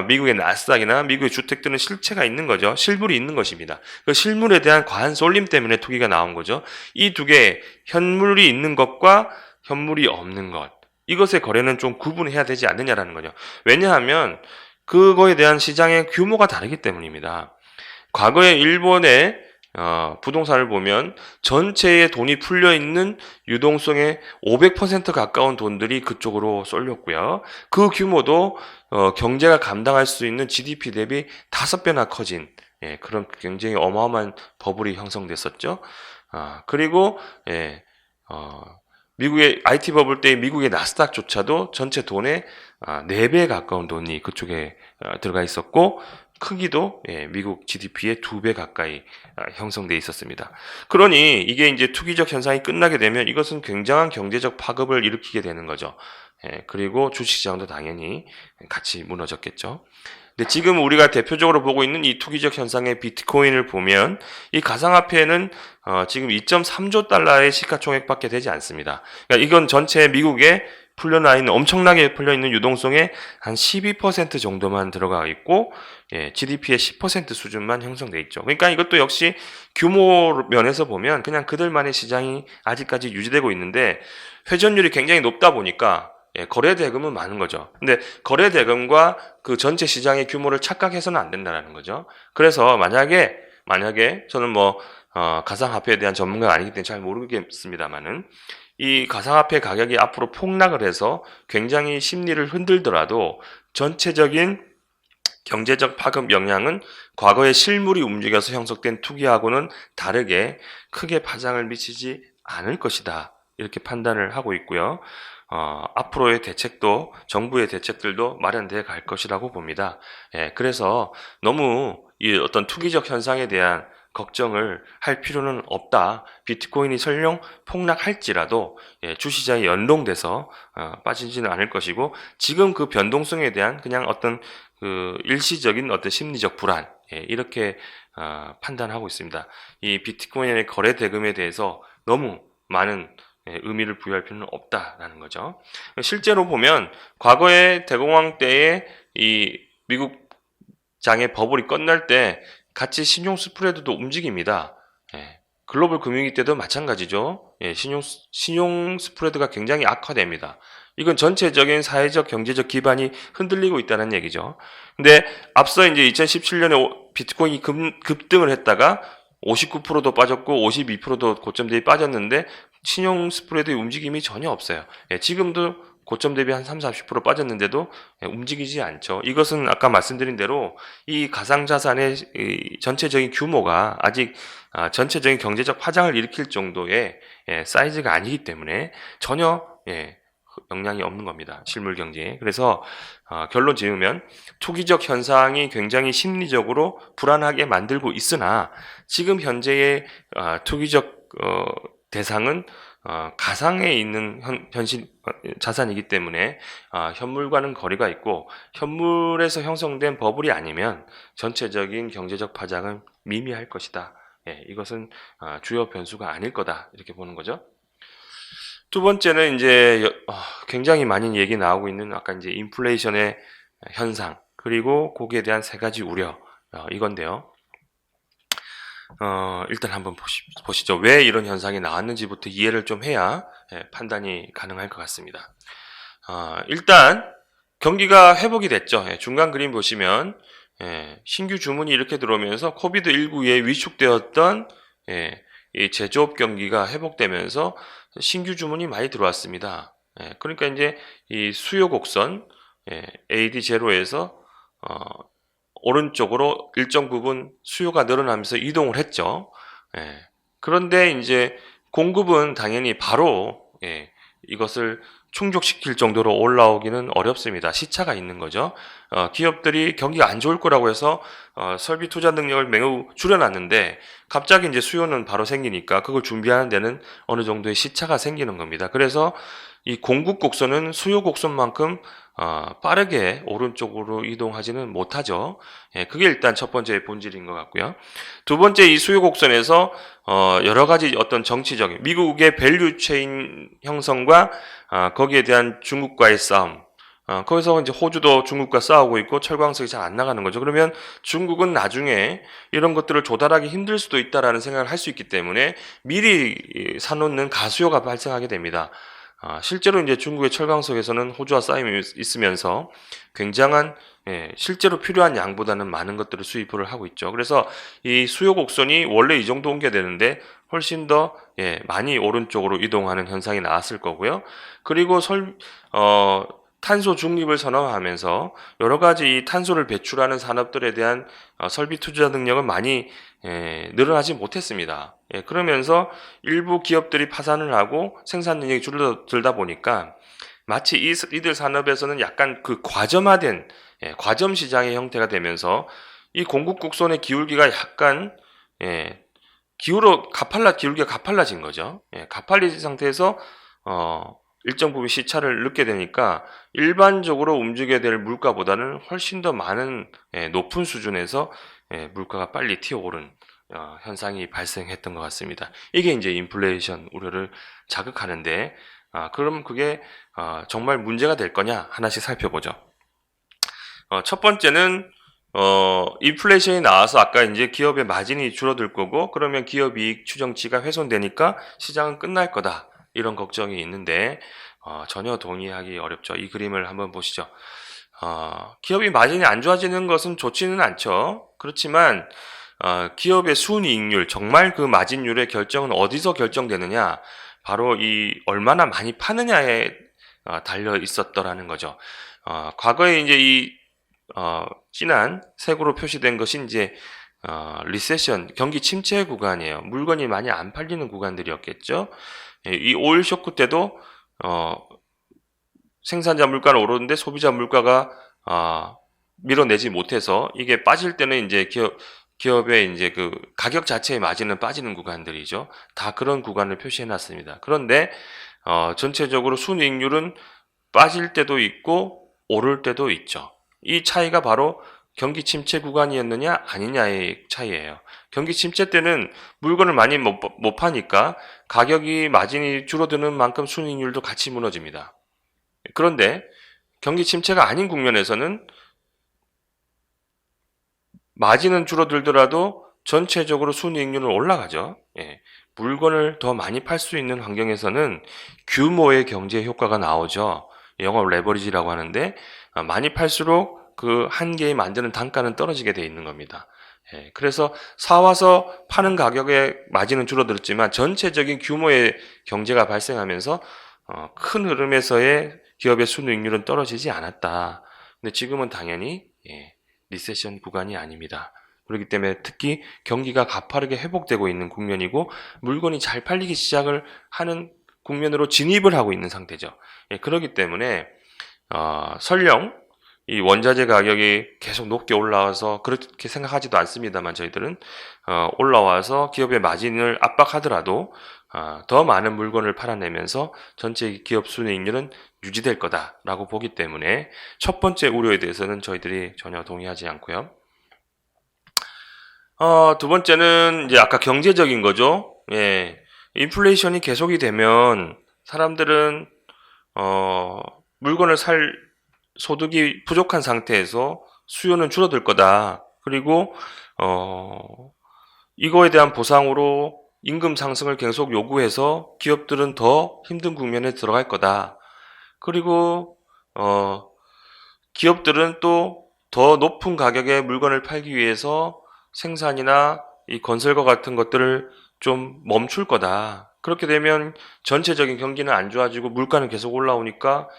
미국의 나스닥이나 미국의 주택들은 실체가 있는 거죠. 실물이 있는 것입니다. 그 실물에 대한 과한 쏠림 때문에 투기가 나온 거죠. 이 두 개, 현물이 있는 것과 현물이 없는 것, 이것의 거래는 좀 구분해야 되지 않느냐라는 거죠. 왜냐하면 그거에 대한 시장의 규모가 다르기 때문입니다. 과거에 일본의 부동산을 보면 전체에 돈이 풀려있는 유동성의 500% 가까운 돈들이 그쪽으로 쏠렸고요. 그 규모도 경제가 감당할 수 있는 GDP 대비 5배나 커진 그런 굉장히 어마어마한 버블이 형성됐었죠. 그리고 미국의 IT 버블 때 미국의 나스닥조차도 전체 돈의 4배에 가까운 돈이 그쪽에 들어가 있었고, 크기도 미국 GDP의 2배 가까이 형성돼 있었습니다. 그러니 이게 이제 투기적 현상이 끝나게 되면 이것은 굉장한 경제적 파급을 일으키게 되는 거죠. 그리고 주식시장도 당연히 같이 무너졌겠죠. 근데 지금 우리가 대표적으로 보고 있는 이 투기적 현상의 비트코인을 보면 이 가상화폐는 지금 2.3조 달러의 시가총액밖에 되지 않습니다. 그러니까 이건 전체 미국에 풀려나 있는, 엄청나게 풀려있는 유동성의 한 12% 정도만 들어가 있고, GDP의 10% 수준만 형성돼 있죠. 그러니까 이것도 역시 규모 면에서 보면 그냥 그들만의 시장이 아직까지 유지되고 있는데, 회전율이 굉장히 높다 보니까 거래 대금은 많은 거죠. 근데 거래 대금과 그 전체 시장의 규모를 착각해서는 안 된다는 거죠. 그래서 만약에 저는 가상화폐에 대한 전문가가 아니기 때문에 잘 모르겠습니다만은, 이 가상화폐 가격이 앞으로 폭락을 해서 굉장히 심리를 흔들더라도 전체적인 경제적 파급 영향은 과거의 실물이 움직여서 형성된 투기하고는 다르게 크게 파장을 미치지 않을 것이다. 이렇게 판단을 하고 있고요. 앞으로의 대책도 정부의 대책들도 마련되어 갈 것이라고 봅니다. 그래서 너무 이 어떤 투기적 현상에 대한 걱정을 할 필요는 없다. 비트코인이 설령 폭락할지라도 주시장에 연동돼서 빠지지는 않을 것이고 지금 그 변동성에 대한 그냥 어떤 그 일시적인 어떤 심리적 불안 이렇게 판단하고 있습니다. 이 비트코인의 거래 대금에 대해서 너무 많은 의미를 부여할 필요는 없다라는 거죠. 실제로 보면 과거의 대공황 때에 이 미국 장의 버블이 끝날 때 같이 신용 스프레드도 움직입니다. 글로벌 금융위기 때도 마찬가지죠. 신용 스프레드가 굉장히 악화됩니다. 이건 전체적인 사회적 경제적 기반이 흔들리고 있다는 얘기죠. 근데 앞서 이제 2017년에 비트코인이 급등을 했다가 59%도 빠졌고 52%도 고점 대비 빠졌는데 신용 스프레드의 움직임이 전혀 없어요. 지금도 고점 대비 한 30-40% 빠졌는데도 움직이지 않죠. 이것은 아까 말씀드린 대로 이 가상자산의 전체적인 규모가 아직 전체적인 경제적 파장을 일으킬 정도의 사이즈가 아니기 때문에 전혀 영향이 없는 겁니다. 실물 경제에. 그래서 결론 지으면 투기적 현상이 굉장히 심리적으로 불안하게 만들고 있으나 지금 현재의 투기적 대상은 가상에 있는 현실 자산이기 때문에 현물과는 거리가 있고 현물에서 형성된 버블이 아니면 전체적인 경제적 파장은 미미할 것이다. 이것은 주요 변수가 아닐 거다. 이렇게 보는 거죠. 두 번째는 이제 굉장히 많은 얘기 나오고 있는 아까 이제 인플레이션의 현상 그리고 거기에 대한 세 가지 우려 이건데요. 일단 한번 보시죠. 왜 이런 현상이 나왔는지부터 이해를 좀 해야 판단이 가능할 것 같습니다. 일단 경기가 회복이 됐죠. 중간 그림 보시면 신규 주문이 이렇게 들어오면서 코비드19에 위축되었던 이 제조업 경기가 회복되면서 신규 주문이 많이 들어왔습니다. 그러니까 이제 이 수요 곡선 AD0에서 오른쪽으로 일정 부분 수요가 늘어나면서 이동을 했죠. 그런데 이제 공급은 당연히 바로 이것을 충족시킬 정도로 올라오기는 어렵습니다. 시차가 있는 거죠. 기업들이 경기가 안 좋을 거라고 해서 설비 투자 능력을 매우 줄여놨는데 갑자기 이제 수요는 바로 생기니까 그걸 준비하는 데는 어느 정도의 시차가 생기는 겁니다. 그래서 이 공급 곡선은 수요 곡선만큼 빠르게 오른쪽으로 이동하지는 못하죠. 그게 일단 첫 번째 본질인 것 같고요. 두 번째 이 수요 곡선에서 여러 가지 어떤 정치적인 미국의 밸류 체인 형성과 거기에 대한 중국과의 싸움. 거기서 이제 호주도 중국과 싸우고 있고 철광석이 잘 안 나가는 거죠. 그러면 중국은 나중에 이런 것들을 조달하기 힘들 수도 있다라는 생각을 할 수 있기 때문에 미리 사놓는 가수요가 발생하게 됩니다. 실제로 이제 중국의 철강석에서는 호주와 싸움이 있으면서 굉장한 실제로 필요한 양보다는 많은 것들을 수입을 하고 있죠. 그래서 이 수요 곡선이 원래 이 정도 옮겨야 되는데 훨씬 더 많이 오른쪽으로 이동하는 현상이 나왔을 거고요. 그리고 탄소 중립을 선언하면서 여러 가지 이 탄소를 배출하는 산업들에 대한 설비 투자 능력은 많이 늘어나지 못했습니다. 그러면서 일부 기업들이 파산을 하고 생산 능력이 줄어들다 보니까 마치 이들 산업에서는 약간 그 과점화된 과점 시장의 형태가 되면서 이 공급 곡선의 기울기가 약간 기울기가 가팔라진 거죠. 가팔린 상태에서 일정 부분 시차를 늦게 되니까 일반적으로 움직여야 될 물가보다는 훨씬 더 많은 높은 수준에서 물가가 빨리 튀어오른 현상이 발생했던 것 같습니다. 이게 이제 인플레이션 우려를 자극하는데 그럼 그게 정말 문제가 될 거냐 하나씩 살펴보죠. 첫 번째는 인플레이션이 나와서 아까 이제 기업의 마진이 줄어들 거고 그러면 기업 이익 추정치가 훼손되니까 시장은 끝날 거다. 이런 걱정이 있는데 전혀 동의하기 어렵죠. 이 그림을 한번 보시죠. 기업이 마진이 안 좋아지는 것은 좋지는 않죠. 그렇지만 기업의 순이익률, 정말 그 마진율의 결정은 어디서 결정되느냐? 바로 이 얼마나 많이 파느냐에 달려 있었더라는 거죠. 과거에 이제 이 진한 색으로 표시된 것이 이제 리세션, 경기 침체 구간이에요. 물건이 많이 안 팔리는 구간들이었겠죠. 예, 이 오일 쇼크 때도 생산자 물가는 오르는데 소비자 물가가 밀어내지 못해서 이게 빠질 때는 이제 기업의 이제 그 가격 자체의 마진은 빠지는 구간들이죠. 다 그런 구간을 표시해 놨습니다. 그런데 전체적으로 순이익률은 빠질 때도 있고 오를 때도 있죠. 이 차이가 바로 경기 침체 구간이었느냐 아니냐의 차이예요. 경기 침체 때는 물건을 많이 못 파니까 가격이 마진이 줄어드는 만큼 순이익률도 같이 무너집니다. 그런데 경기 침체가 아닌 국면에서는 마진은 줄어들더라도 전체적으로 순이익률은 올라가죠. 예. 물건을 더 많이 팔 수 있는 환경에서는 규모의 경제 효과가 나오죠. 영업 레버리지라고 하는데 많이 팔수록 그 한 개에 만드는 단가는 떨어지게 돼 있는 겁니다. 예. 그래서 사와서 파는 가격의 마진은 줄어들었지만 전체적인 규모의 경제가 발생하면서 큰 흐름에서의 기업의 순이익률은 떨어지지 않았다. 근데 지금은 당연히 리세션 구간이 아닙니다. 그렇기 때문에 특히 경기가 가파르게 회복되고 있는 국면이고 물건이 잘 팔리기 시작을 하는 국면으로 진입을 하고 있는 상태죠. 그렇기 때문에 설령 이 원자재 가격이 계속 높게 올라와서 그렇게 생각하지도 않습니다만 저희들은 올라와서 기업의 마진을 압박하더라도 더 많은 물건을 팔아내면서 전체 기업 순이익률은 유지될 거다라고 보기 때문에 첫 번째 우려에 대해서는 저희들이 전혀 동의하지 않고요. 두 번째는 이제 아까 경제적인 거죠. 예. 인플레이션이 계속이 되면 사람들은 물건을 살 소득이 부족한 상태에서 수요는 줄어들 거다. 그리고 이거에 대한 보상으로 임금 상승을 계속 요구해서 기업들은 더 힘든 국면에 들어갈 거다. 그리고 기업들은 또 더 높은 가격에 물건을 팔기 위해서 생산이나 이 건설과 같은 것들을 좀 멈출 거다. 그렇게 되면 전체적인 경기는 안 좋아지고 물가는 계속 올라오니까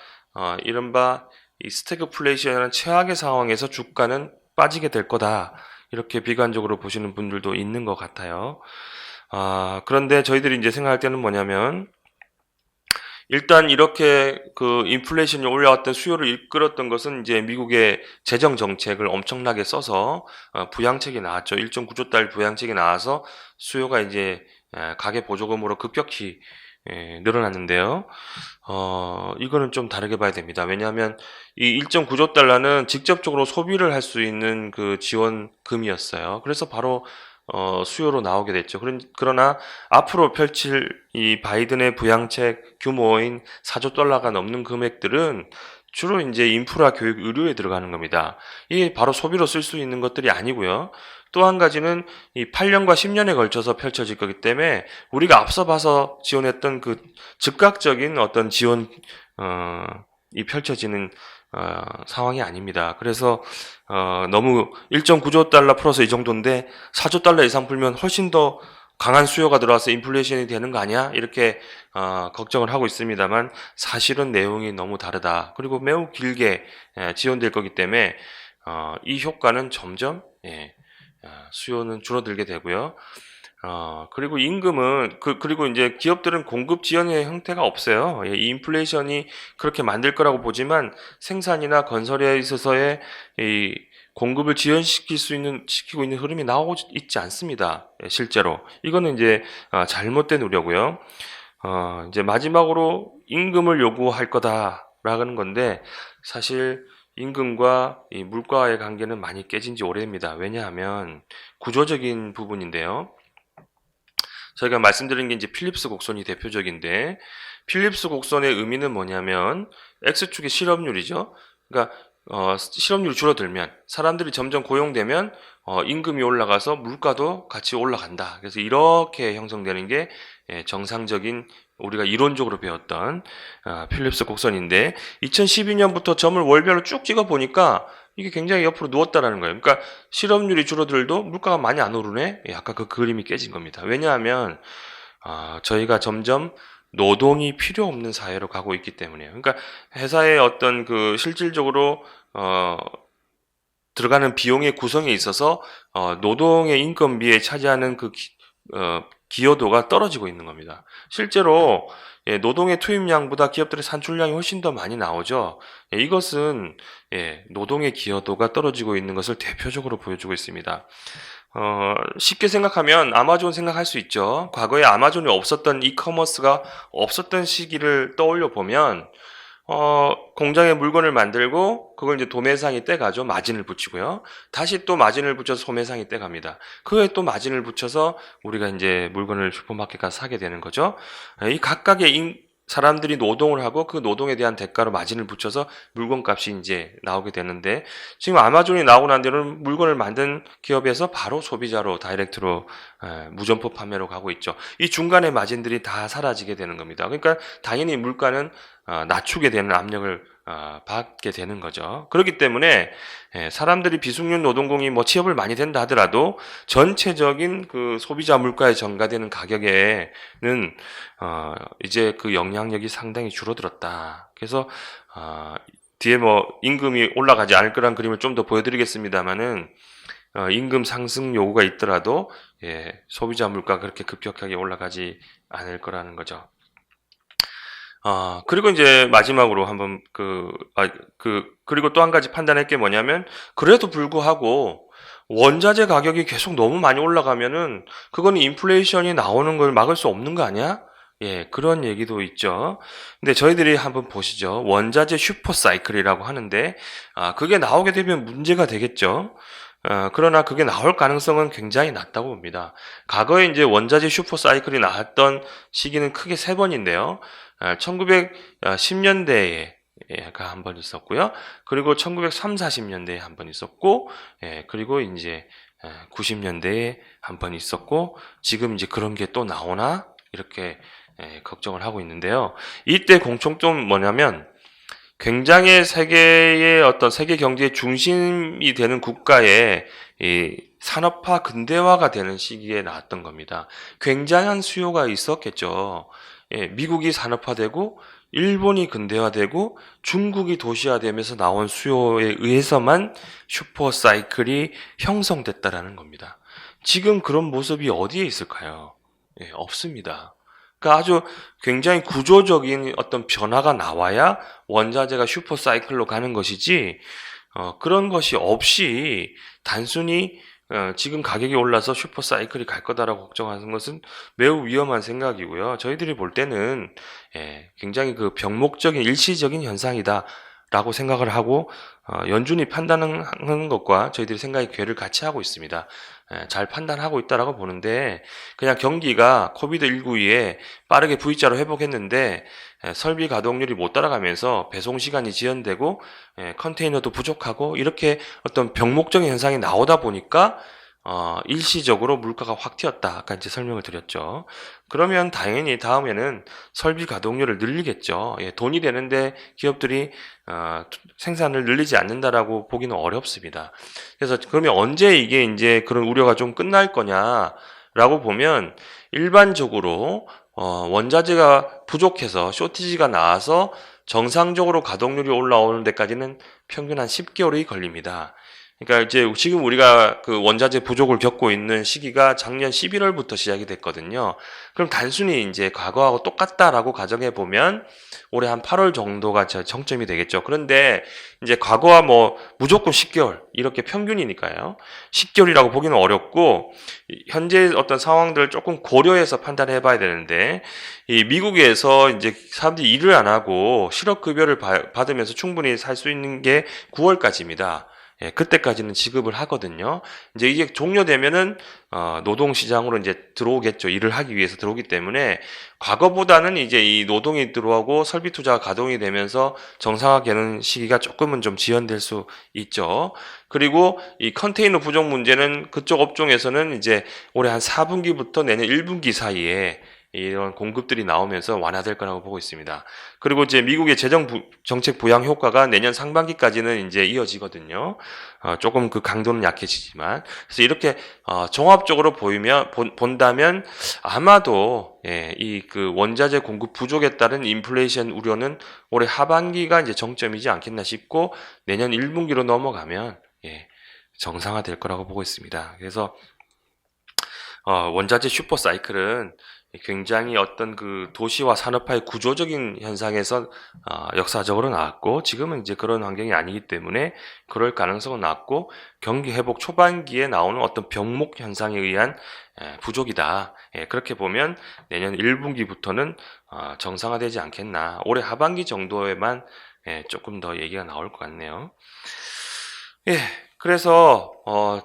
이른바 이 스태그플레이션이라는 최악의 상황에서 주가는 빠지게 될 거다. 이렇게 비관적으로 보시는 분들도 있는 것 같아요. 그런데 저희들이 이제 생각할 때는 뭐냐면 일단 이렇게 그 인플레이션이 올라왔던 수요를 이끌었던 것은 이제 미국의 재정 정책을 엄청나게 써서 부양책이 나왔죠. 1.9조 달 부양책이 나와서 수요가 이제 가계 보조금으로 급격히 늘어났는데요. 이거는 좀 다르게 봐야 됩니다. 왜냐하면 이 1.9조 달러는 직접적으로 소비를 할 수 있는 그 지원금이었어요. 그래서 바로 수요로 나오게 됐죠. 그러나 앞으로 펼칠 이 바이든의 부양책 규모인 4조 달러가 넘는 금액들은 주로 이제 인프라, 교육, 의료에 들어가는 겁니다. 이게 바로 소비로 쓸 수 있는 것들이 아니고요. 또 한 가지는 이 8년과 10년에 걸쳐서 펼쳐질 거기 때문에 우리가 앞서 봐서 지원했던 그 즉각적인 어떤 지원, 이 펼쳐지는 상황이 아닙니다. 그래서 너무 1.9조 달러 풀어서 이 정도인데 4조 달러 이상 풀면 훨씬 더 강한 수요가 들어와서 인플레이션이 되는 거 아니야? 이렇게 걱정을 하고 있습니다만 사실은 내용이 너무 다르다. 그리고 매우 길게 지원될 거기 때문에 이 효과는 점점 수요는 줄어들게 되고요. 그리고 임금은, 그리고 이제 기업들은 공급 지원의 형태가 없어요. 이 인플레이션이 그렇게 만들 거라고 보지만 생산이나 건설에 있어서의 이 공급을 시키고 있는 흐름이 나오고 있지 않습니다. 실제로. 이거는 이제 잘못된 우려고요. 이제 마지막으로 임금을 요구할 거다라는 건데 사실 임금과 이 물가의 관계는 많이 깨진 지 오래입니다. 왜냐하면 구조적인 부분인데요. 저희가 말씀드린 게 이제 필립스 곡선이 대표적인데 필립스 곡선의 의미는 뭐냐면 X축의 실업률이죠. 그러니까 실업률이 줄어들면 사람들이 점점 고용되면 임금이 올라가서 물가도 같이 올라간다. 그래서 이렇게 형성되는 게 정상적인 우리가 이론적으로 배웠던 필립스 곡선인데 2012년부터 점을 월별로 쭉 찍어 보니까 이게 굉장히 옆으로 누웠다라는 거예요. 그러니까 실업률이 줄어들도 물가가 많이 안 오르네. 아까 그 그림이 깨진 겁니다. 왜냐하면 저희가 점점 노동이 필요 없는 사회로 가고 있기 때문에요. 그러니까 회사의 어떤 그 실질적으로 들어가는 비용의 구성에 있어서 노동의 인건비에 차지하는 기여도가 떨어지고 있는 겁니다. 실제로 노동의 투입량보다 기업들의 산출량이 훨씬 더 많이 나오죠. 이것은 노동의 기여도가 떨어지고 있는 것을 대표적으로 보여주고 있습니다. 쉽게 생각하면 아마존 생각할 수 있죠. 과거에 아마존이 없었던 이커머스가 없었던 시기를 떠올려 보면 공장에 물건을 만들고 그걸 이제 도매상이 떼가죠. 마진을 붙이고요. 다시 또 마진을 붙여서 소매상이 떼갑니다. 그거에 또 마진을 붙여서 우리가 이제 물건을 슈퍼마켓 가서 사게 되는 거죠. 이 각각의 사람들이 노동을 하고 그 노동에 대한 대가로 마진을 붙여서 물건값이 이제 나오게 되는데, 지금 아마존이 나오고 난 뒤로는 물건을 만든 기업에서 바로 소비자로 다이렉트로 무점포 판매로 가고 있죠. 이 중간의 마진들이 다 사라지게 되는 겁니다. 그러니까 당연히 물가는 낮추게 되는 압력을 받게 되는 거죠. 그렇기 때문에 사람들이 비숙련 노동공이 뭐 취업을 많이 된다 하더라도 전체적인 그 소비자 물가에 전가되는 가격에는 이제 그 영향력이 상당히 줄어들었다. 그래서 뒤에 뭐 임금이 올라가지 않을 거란 그림을 좀 더 보여드리겠습니다만은 임금 상승 요구가 있더라도 소비자 물가 그렇게 급격하게 올라가지 않을 거라는 거죠. 그리고 이제 마지막으로 한번 그리고 또 한 가지 판단할 게 뭐냐면, 그래도 불구하고 원자재 가격이 계속 너무 많이 올라가면은 그거는 인플레이션이 나오는 걸 막을 수 없는 거 아니야? 그런 얘기도 있죠. 근데 저희들이 한번 보시죠. 원자재 슈퍼 사이클이라고 하는데, 그게 나오게 되면 문제가 되겠죠. 그러나 그게 나올 가능성은 굉장히 낮다고 봅니다. 과거에 이제 원자재 슈퍼 사이클이 나왔던 시기는 크게 세 번인데요. 1910년대에 한 번 있었고요. 그리고 1930, 40년대에 한 번 있었고, 그리고 이제 90년대에 한 번 있었고, 지금 이제 그런 게 또 나오나 이렇게 걱정을 하고 있는데요. 이때 공통점 뭐냐면, 굉장히 세계 경제의 중심이 되는 국가의 이 산업화 근대화가 되는 시기에 나왔던 겁니다. 굉장한 수요가 있었겠죠. 미국이 산업화되고 일본이 근대화되고 중국이 도시화되면서 나온 수요에 의해서만 슈퍼 사이클이 형성됐다라는 겁니다. 지금 그런 모습이 어디에 있을까요? 없습니다. 그러니까 아주 굉장히 구조적인 어떤 변화가 나와야 원자재가 슈퍼 사이클로 가는 것이지, 그런 것이 없이 단순히 지금 가격이 올라서 슈퍼 사이클이 갈 거다라고 걱정하는 것은 매우 위험한 생각이고요. 저희들이 볼 때는 굉장히 그 병목적인 일시적인 현상이다라고 생각을 하고, 연준이 판단하는 것과 저희들이 생각의 궤를 같이 하고 있습니다. 잘 판단하고 있다라고 보는데, 그냥 경기가 코비드19 이후에 빠르게 V자로 회복했는데 설비 가동률이 못 따라가면서 배송 시간이 지연되고 컨테이너도 부족하고 이렇게 어떤 병목적인 현상이 나오다 보니까 일시적으로 물가가 확 튀었다. 아까 이제 설명을 드렸죠. 그러면 당연히 다음에는 설비 가동률을 늘리겠죠. 돈이 되는데 기업들이 생산을 늘리지 않는다라고 보기는 어렵습니다. 그래서 그러면 언제 이게 이제 그런 우려가 좀 끝날 거냐라고 보면, 일반적으로 원자재가 부족해서 쇼티지가 나와서 정상적으로 가동률이 올라오는 데까지는 평균 한 10개월이 걸립니다. 그러니까 이제 지금 우리가 그 원자재 부족을 겪고 있는 시기가 작년 11월부터 시작이 됐거든요. 그럼 단순히 이제 과거하고 똑같다라고 가정해 보면 올해 한 8월 정도가 정점이 되겠죠. 그런데 이제 과거와 뭐 무조건 10개월 이렇게 평균이니까요. 10개월이라고 보기는 어렵고, 현재 어떤 상황들을 조금 고려해서 판단해 봐야 되는데, 이 미국에서 이제 사람들이 일을 안 하고 실업급여를 받으면서 충분히 살 수 있는 게 9월까지입니다. 그때까지는 지급을 하거든요. 이제 이게 종료되면은 노동시장으로 이제 들어오겠죠. 일을 하기 위해서 들어오기 때문에 과거보다는 이제 이 노동이 들어오고 설비 투자가 가동이 되면서 정상화되는 시기가 조금은 좀 지연될 수 있죠. 그리고 이 컨테이너 부족 문제는 그쪽 업종에서는 이제 올해 한 4분기부터 내년 1분기 사이에 이런 공급들이 나오면서 완화될 거라고 보고 있습니다. 그리고 이제 미국의 정책 부양 효과가 내년 상반기까지는 이제 이어지거든요. 조금 그 강도는 약해지지만, 그래서 이렇게 종합적으로 본다면 아마도 이 그 원자재 공급 부족에 따른 인플레이션 우려는 올해 하반기가 이제 정점이지 않겠나 싶고, 내년 1분기로 넘어가면 정상화될 거라고 보고 있습니다. 그래서 원자재 슈퍼 사이클은 굉장히 어떤 그 도시와 산업화의 구조적인 현상에서 역사적으로 나왔고, 지금은 이제 그런 환경이 아니기 때문에 그럴 가능성은 낮고, 경기 회복 초반기에 나오는 어떤 병목 현상에 의한 부족이다. 그렇게 보면 내년 1분기부터는 정상화되지 않겠나. 올해 하반기 정도에만 조금 더 얘기가 나올 것 같네요. 예, 그래서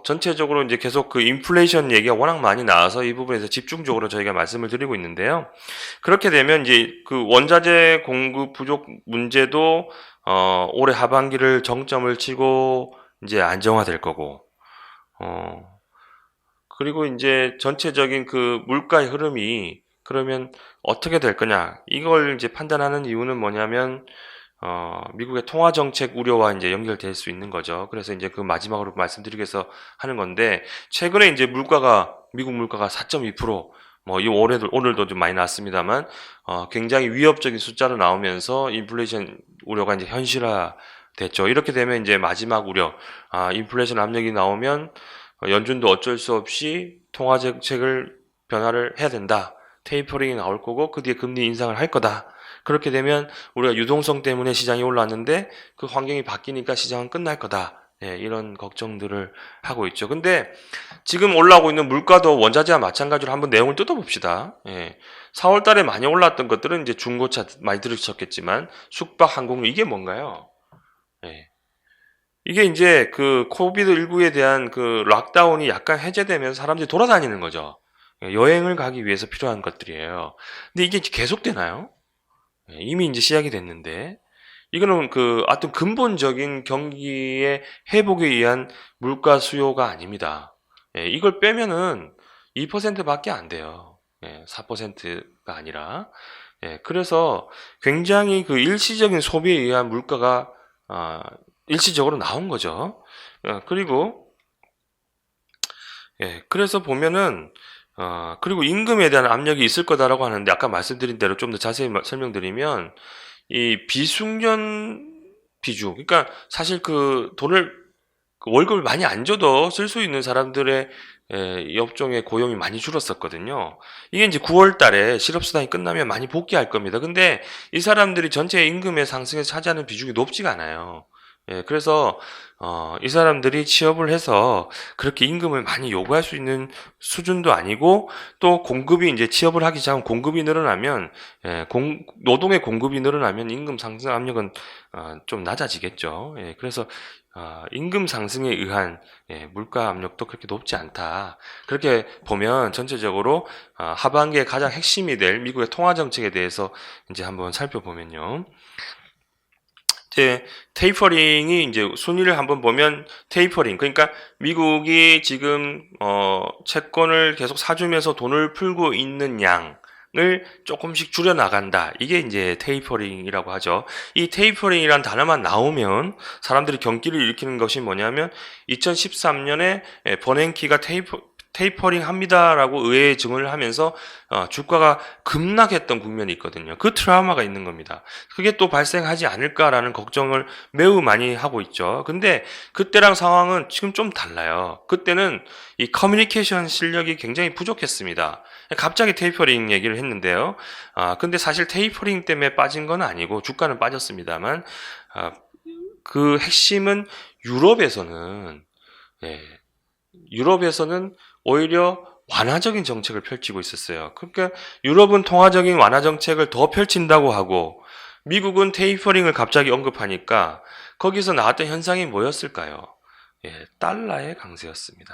전체적으로 이제 계속 그 인플레이션 얘기가 워낙 많이 나와서 이 부분에서 집중적으로 저희가 말씀을 드리고 있는데요. 그렇게 되면 이제 그 원자재 공급 부족 문제도 올해 하반기를 정점을 치고 이제 안정화될 거고, 그리고 이제 전체적인 그 물가의 흐름이 그러면 어떻게 될 거냐? 이걸 이제 판단하는 이유는 뭐냐면 미국의 통화 정책 우려와 이제 연결될 수 있는 거죠. 그래서 이제 그 마지막으로 말씀드리기 위해서 하는 건데, 최근에 이제 미국 물가가 4.2%, 뭐, 오늘도 좀 많이 났습니다만, 굉장히 위협적인 숫자로 나오면서 인플레이션 우려가 이제 현실화 됐죠. 이렇게 되면 이제 마지막 우려, 인플레이션 압력이 나오면 연준도 어쩔 수 없이 통화 정책을 변화를 해야 된다. 테이퍼링이 나올 거고, 그 뒤에 금리 인상을 할 거다. 그렇게 되면 우리가 유동성 때문에 시장이 올랐는데 그 환경이 바뀌니까 시장은 끝날 거다. 이런 걱정들을 하고 있죠. 근데 지금 올라오고 있는 물가도 원자재와 마찬가지로 한번 내용을 뜯어봅시다. 4월 달에 많이 올랐던 것들은 이제 중고차 많이 들으셨겠지만 숙박, 항공료 이게 뭔가요? 이게 이제 그 코비드19에 대한 그 락다운이 약간 해제되면서 사람들이 돌아다니는 거죠. 여행을 가기 위해서 필요한 것들이에요. 근데 이게 계속되나요? 이미 이제 시작이 됐는데, 이거는 하여튼 근본적인 경기의 회복에 의한 물가 수요가 아닙니다. 이걸 빼면은 2%밖에 안 돼요. 4%가 아니라. 그래서 굉장히 그 일시적인 소비에 의한 물가가, 일시적으로 나온 거죠. 그리고, 그래서 보면은, 그리고 임금에 대한 압력이 있을 거다라고 하는데, 아까 말씀드린 대로 좀 더 자세히 설명드리면, 이 비숙련 비중, 그러니까 사실 그 월급을 많이 안 줘도 쓸 수 있는 사람들의 업종의 고용이 많이 줄었었거든요. 이게 이제 9월 달에 실업수당이 끝나면 많이 복귀할 겁니다. 근데 이 사람들이 전체 임금의 상승에 차지하는 비중이 높지가 않아요. 그래서 이 사람들이 취업을 해서 그렇게 임금을 많이 요구할 수 있는 수준도 아니고, 또 공급이 이제 취업을 하기 시작하면 공급이 늘어나면, 노동의 공급이 늘어나면 임금 상승 압력은 좀 낮아지겠죠. 그래서 임금 상승에 의한 물가 압력도 그렇게 높지 않다. 그렇게 보면 전체적으로 하반기에 가장 핵심이 될 미국의 통화 정책에 대해서 이제 한번 살펴보면요. 이제 테이퍼링이 이제 순위를 한번 보면, 테이퍼링, 그러니까 미국이 지금 채권을 계속 사주면서 돈을 풀고 있는 양을 조금씩 줄여 나간다. 이게 이제 테이퍼링이라고 하죠. 이 테이퍼링이란 단어만 나오면 사람들이 경기를 일으키는 것이 뭐냐면, 2013년에 버냉키가 테이퍼링 합니다라고 의회에 증언을 하면서 주가가 급락했던 국면이 있거든요. 그 트라우마가 있는 겁니다. 그게 또 발생하지 않을까라는 걱정을 매우 많이 하고 있죠. 근데 그때랑 상황은 지금 좀 달라요. 그때는 이 커뮤니케이션 실력이 굉장히 부족했습니다. 갑자기 테이퍼링 얘기를 했는데요. 근데 사실 테이퍼링 때문에 빠진 건 아니고 주가는 빠졌습니다만, 그 핵심은 유럽에서는 오히려 완화적인 정책을 펼치고 있었어요. 그러니까 유럽은 통화적인 완화 정책을 더 펼친다고 하고, 미국은 테이퍼링을 갑자기 언급하니까 거기서 나왔던 현상이 뭐였을까요? 달러의 강세였습니다.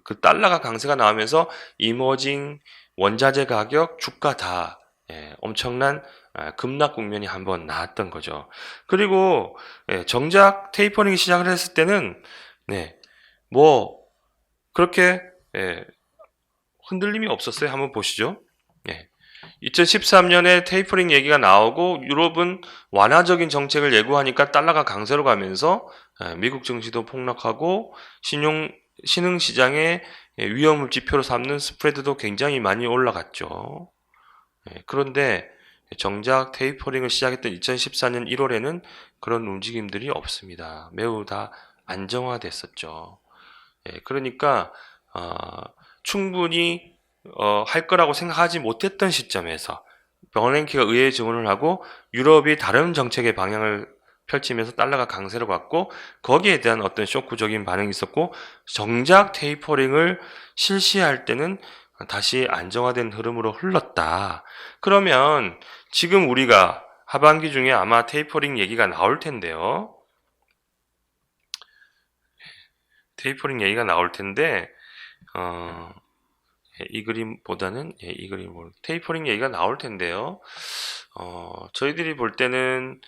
그 달러가 강세가 나오면서 이머징 원자재 가격, 주가 다 엄청난 급락 국면이 한번 나왔던 거죠. 그리고 정작 테이퍼링 시작을 했을 때는 뭐 그렇게 흔들림이 없었어요. 한번 보시죠. 2013년에 테이퍼링 얘기가 나오고 유럽은 완화적인 정책을 예고하니까 달러가 강세로 가면서 미국 증시도 폭락하고 신흥시장의 위험을 지표로 삼는 스프레드도 굉장히 많이 올라갔죠. 그런데 정작 테이퍼링을 시작했던 2014년 1월에는 그런 움직임들이 없습니다. 매우 다 안정화됐었죠. 예, 그러니까 충분히 할 거라고 생각하지 못했던 시점에서 버냉키가 의외의 증언을 하고 유럽이 다른 정책의 방향을 펼치면서 달러가 강세로 갔고 거기에 대한 어떤 쇼크적인 반응이 있었고 정작 테이퍼링을 실시할 때는 다시 안정화된 흐름으로 흘렀다. 그러면 지금 우리가 하반기 중에 아마 테이퍼링 얘기가 나올 텐데요. 테이퍼링 얘기가 나올 텐데 이 그림보다는 이 그림 테이퍼링 얘기가 나올 텐데요. 저희들이 볼 때는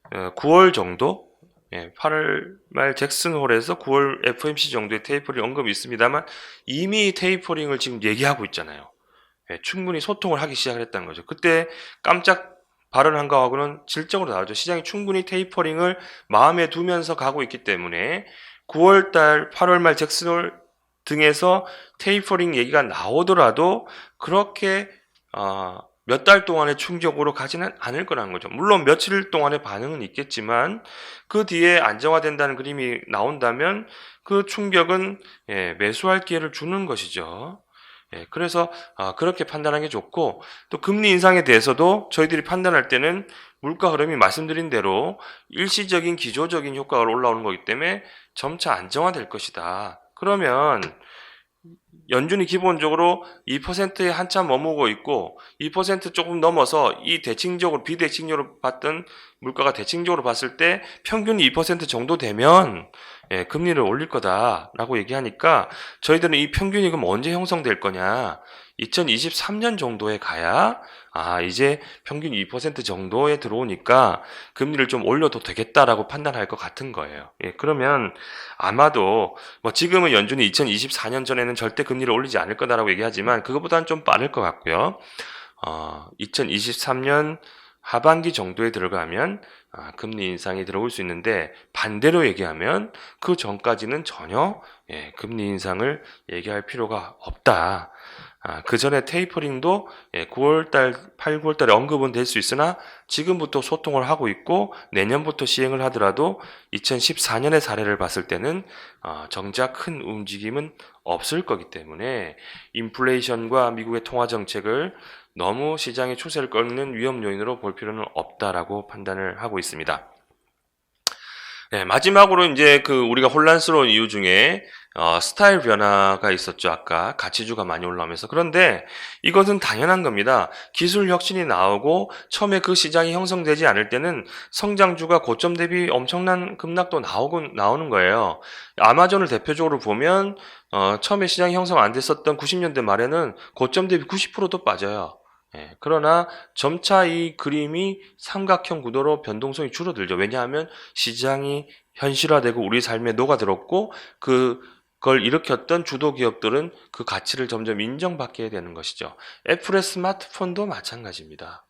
9월 정도 8월 말 잭슨홀에서 9월 FOMC 정도의 테이퍼링 언급이 있습니다만 이미 테이퍼링을 지금 얘기하고 있잖아요. 충분히 소통을 하기 시작을 했다는 거죠. 그때 깜짝 발언한 거하고는 질적으로 다르죠. 시장이 충분히 테이퍼링을 마음에 두면서 가고 있기 때문에 9월달, 8월 말 잭슨홀 등에서 테이퍼링 얘기가 나오더라도 그렇게 몇 달 동안의 충격으로 가지는 않을 거라는 거죠. 물론 며칠 동안의 반응은 있겠지만 그 뒤에 안정화된다는 그림이 나온다면 그 충격은 매수할 기회를 주는 것이죠. 그래서 그렇게 판단하는 게 좋고 또 금리 인상에 대해서도 저희들이 판단할 때는 물가 흐름이 말씀드린 대로 일시적인 기조적인 효과가 올라오는 거기 때문에 점차 안정화될 것이다. 그러면 연준이 기본적으로 2%에 한참 머무고 있고 2% 조금 넘어서 이 대칭적으로 비대칭적으로 봤던 물가가 대칭적으로 봤을 때 평균이 2% 정도 되면 금리를 올릴 거다라고 얘기하니까 저희들은 이 평균이 그럼 언제 형성될 거냐 2023년 정도에 가야 이제 평균 2% 정도에 들어오니까 금리를 좀 올려도 되겠다라고 판단할 것 같은 거예요. 그러면 아마도 지금은 연준이 2024년 전에는 절대 금리를 올리지 않을 거다라고 얘기하지만 그것보다는 좀 빠를 것 같고요. 2023년 하반기 정도에 들어가면 금리 인상이 들어올 수 있는데 반대로 얘기하면 그 전까지는 전혀 금리 인상을 얘기할 필요가 없다. 그 전에 테이퍼링도 9월달, 8, 9월달에 언급은 될 수 있으나 지금부터 소통을 하고 있고 내년부터 시행을 하더라도 2014년의 사례를 봤을 때는 정작 큰 움직임은 없을 거기 때문에 인플레이션과 미국의 통화 정책을 너무 시장의 추세를 꺾는 위험 요인으로 볼 필요는 없다라고 판단을 하고 있습니다. 마지막으로 이제 우리가 혼란스러운 이유 중에 스타일 변화가 있었죠. 아까 가치주가 많이 올라오면서. 그런데 이것은 당연한 겁니다. 기술 혁신이 나오고 처음에 그 시장이 형성되지 않을 때는 성장주가 고점 대비 엄청난 급락도 나오는 거예요. 아마존을 대표적으로 보면 처음에 시장이 형성 안 됐었던 90년대 말에는 고점 대비 90%도 빠져요. 그러나 점차 이 그림이 삼각형 구도로 변동성이 줄어들죠. 왜냐하면 시장이 현실화되고 우리 삶에 녹아들었고 그걸 일으켰던 주도 기업들은 그 가치를 점점 인정받게 되는 것이죠. 애플의 스마트폰도 마찬가지입니다.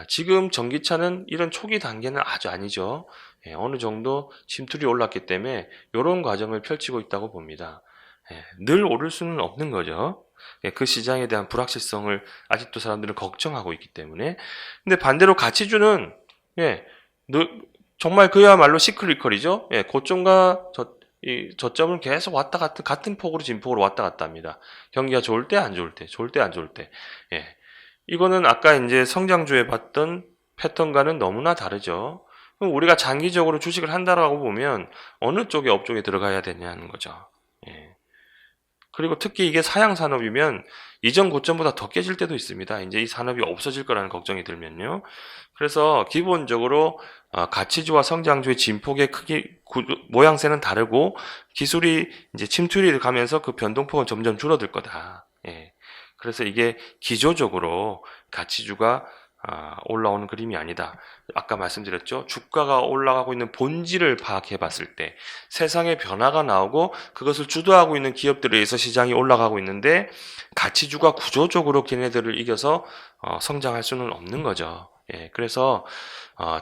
지금 전기차는 이런 초기 단계는 아주 아니죠. 어느 정도 침투율이 올랐기 때문에 이런 과정을 펼치고 있다고 봅니다. 늘 오를 수는 없는 거죠. 그 시장에 대한 불확실성을 아직도 사람들은 걱정하고 있기 때문에. 근데 반대로 가치주는 정말 그야말로 시클리컬이죠. 고점과 저점을 계속 왔다 갔다 같은 폭으로 진폭으로 왔다 갔다 합니다. 경기가 좋을 때 안 좋을 때, 좋을 때 안 좋을 때. 이거는 아까 이제 성장주에 봤던 패턴과는 너무나 다르죠. 그럼 우리가 장기적으로 주식을 한다라고 보면 어느 쪽에 업종에 들어가야 되냐는 거죠. 그리고 특히 이게 사양 산업이면 이전 고점보다 더 깨질 때도 있습니다. 이제 이 산업이 없어질 거라는 걱정이 들면요. 그래서 기본적으로 가치주와 성장주의 진폭의 크기, 모양새는 다르고 기술이 이제 침투율이 가면서 그 변동폭은 점점 줄어들 거다. 그래서 이게 기조적으로 가치주가 올라오는 그림이 아니다. 아까 말씀드렸죠. 주가가 올라가고 있는 본질을 파악해 봤을 때 세상의 변화가 나오고 그것을 주도하고 있는 기업들에 의해서 시장이 올라가고 있는데 가치주가 구조적으로 걔네들을 이겨서 성장할 수는 없는 거죠. 그래서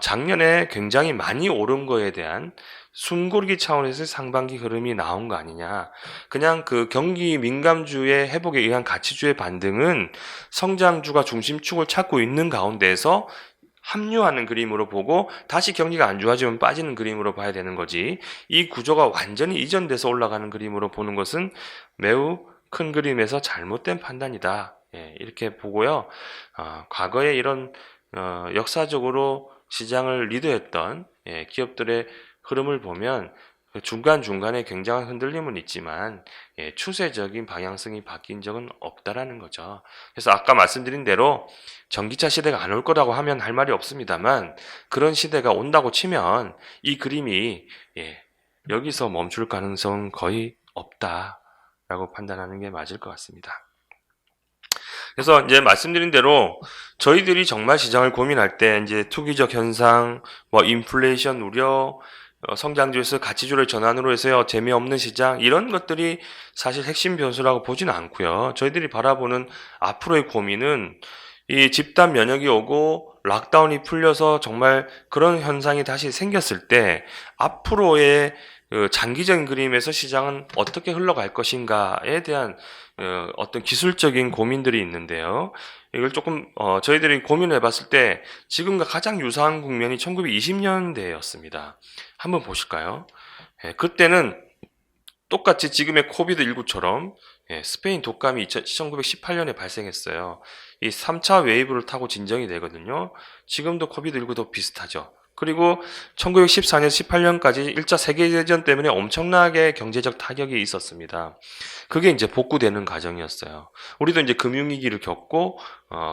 작년에 굉장히 많이 오른 거에 대한 숨고르기 차원에서 상반기 흐름이 나온 거 아니냐. 그냥 그 경기 민감주의 회복에 의한 가치주의 반등은 성장주가 중심축을 찾고 있는 가운데에서 합류하는 그림으로 보고 다시 경기가 안 좋아지면 빠지는 그림으로 봐야 되는 거지, 이 구조가 완전히 이전돼서 올라가는 그림으로 보는 것은 매우 큰 그림에서 잘못된 판단이다. 이렇게 보고요. 과거에 이런 역사적으로 시장을 리드했던 기업들의 흐름을 보면 중간중간에 굉장한 흔들림은 있지만 추세적인 방향성이 바뀐 적은 없다라는 거죠. 그래서 아까 말씀드린 대로 전기차 시대가 안 올 거라고 하면 할 말이 없습니다만, 그런 시대가 온다고 치면 이 그림이 여기서 멈출 가능성은 거의 없다라고 판단하는 게 맞을 것 같습니다. 그래서 이제 말씀드린 대로 저희들이 정말 시장을 고민할 때 이제 투기적 현상, 뭐 인플레이션 우려, 성장주에서 가치주를 전환으로 해서요, 재미없는 시장, 이런 것들이 사실 핵심 변수라고 보지는 않고요. 저희들이 바라보는 앞으로의 고민은 이 집단 면역이 오고 락다운이 풀려서 정말 그런 현상이 다시 생겼을 때 앞으로의 그 장기적인 그림에서 시장은 어떻게 흘러갈 것인가에 대한 어떤 기술적인 고민들이 있는데요. 이걸 조금 저희들이 고민을 해봤을 때 지금과 가장 유사한 국면이 1920년대였습니다. 한번 보실까요? 그때는 똑같이 지금의 코비드19처럼 스페인 독감이 1918년에 발생했어요. 이 3차 웨이브를 타고 진정이 되거든요. 지금도 코비드19도 비슷하죠. 그리고 1914년, 18년까지 1차 세계대전 때문에 엄청나게 경제적 타격이 있었습니다. 그게 이제 복구되는 과정이었어요. 우리도 이제 금융위기를 겪고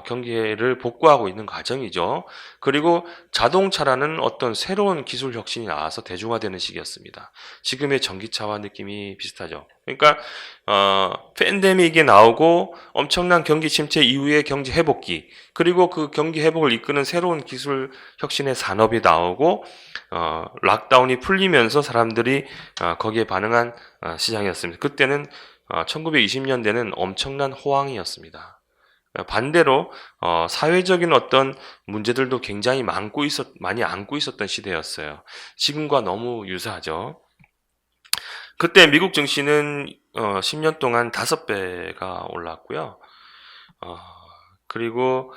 경기를 복구하고 있는 과정이죠. 그리고 자동차라는 어떤 새로운 기술 혁신이 나와서 대중화되는 시기였습니다. 지금의 전기차와 느낌이 비슷하죠. 그러니까 팬데믹이 나오고 엄청난 경기 침체 이후의 경제 회복기, 그리고 그 경기 회복을 이끄는 새로운 기술 혁신의 산업이 나오고 락다운이 풀리면서 사람들이 거기에 반응한 시장이었습니다. 그때는 1920년대는 엄청난 호황이었습니다. 반대로 사회적인 어떤 문제들도 굉장히 많이 안고 있었던 시대였어요. 지금과 너무 유사하죠. 그때 미국 증시는 10년 동안 5배가 올랐고요. 그리고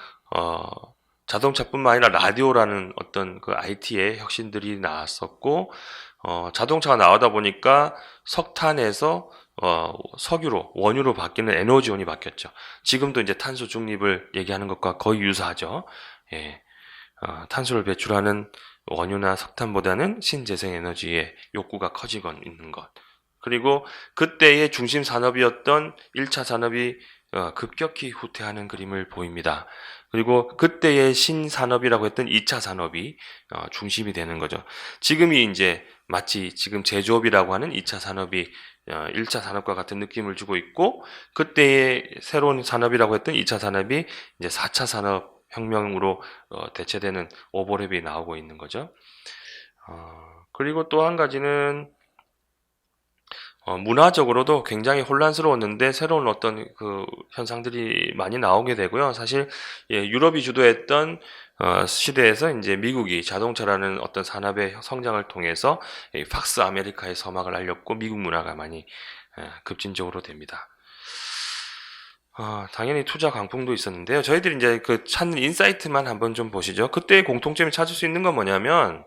자동차뿐만 아니라 라디오라는 어떤 그 IT의 혁신들이 나왔었고, 자동차가 나오다 보니까 석탄에서 석유로, 원유로 바뀌는 에너지원이 바뀌었죠. 지금도 이제 탄소 중립을 얘기하는 것과 거의 유사하죠. 탄소를 배출하는 원유나 석탄보다는 신재생 에너지의 욕구가 커지고 있는 것. 그리고 그때의 중심 산업이었던 1차 산업이 급격히 후퇴하는 그림을 보입니다. 그리고 그때의 신산업이라고 했던 2차 산업이 중심이 되는 거죠. 지금이 이제 마치 지금 제조업이라고 하는 2차 산업이 1차 산업과 같은 느낌을 주고 있고, 그때의 새로운 산업이라고 했던 2차 산업이 이제 4차 산업 혁명으로 대체되는 오버랩이 나오고 있는 거죠. 그리고 또 한 가지는 문화적으로도 굉장히 혼란스러웠는데 새로운 어떤 그 현상들이 많이 나오게 되고요. 사실 유럽이 주도했던 시대에서 이제 미국이 자동차라는 어떤 산업의 성장을 통해서 팍스 아메리카의 서막을 알렸고 미국 문화가 많이 급진적으로 됩니다. 당연히 투자 강풍도 있었는데요. 저희들이 이제 그 찾는 인사이트만 한번 좀 보시죠. 그때의 공통점이 찾을 수 있는 건 뭐냐면,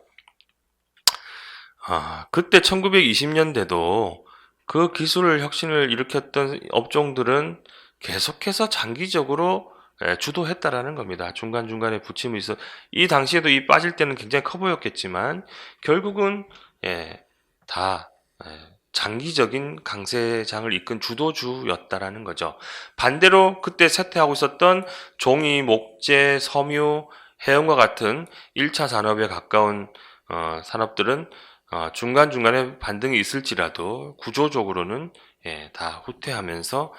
그때 1920년대도 그 기술 혁신을 일으켰던 업종들은 계속해서 장기적으로 주도했다라는 겁니다. 중간중간에 부침이 있어. 이 당시에도 이 빠질 때는 굉장히 커 보였겠지만 결국은 다 장기적인 강세장을 이끈 주도주였다라는 거죠. 반대로 그때 쇠퇴하고 있었던 종이, 목재, 섬유, 해운과 같은 1차 산업에 가까운 산업들은 중간중간에 반등이 있을지라도 구조적으로는 다 후퇴하면서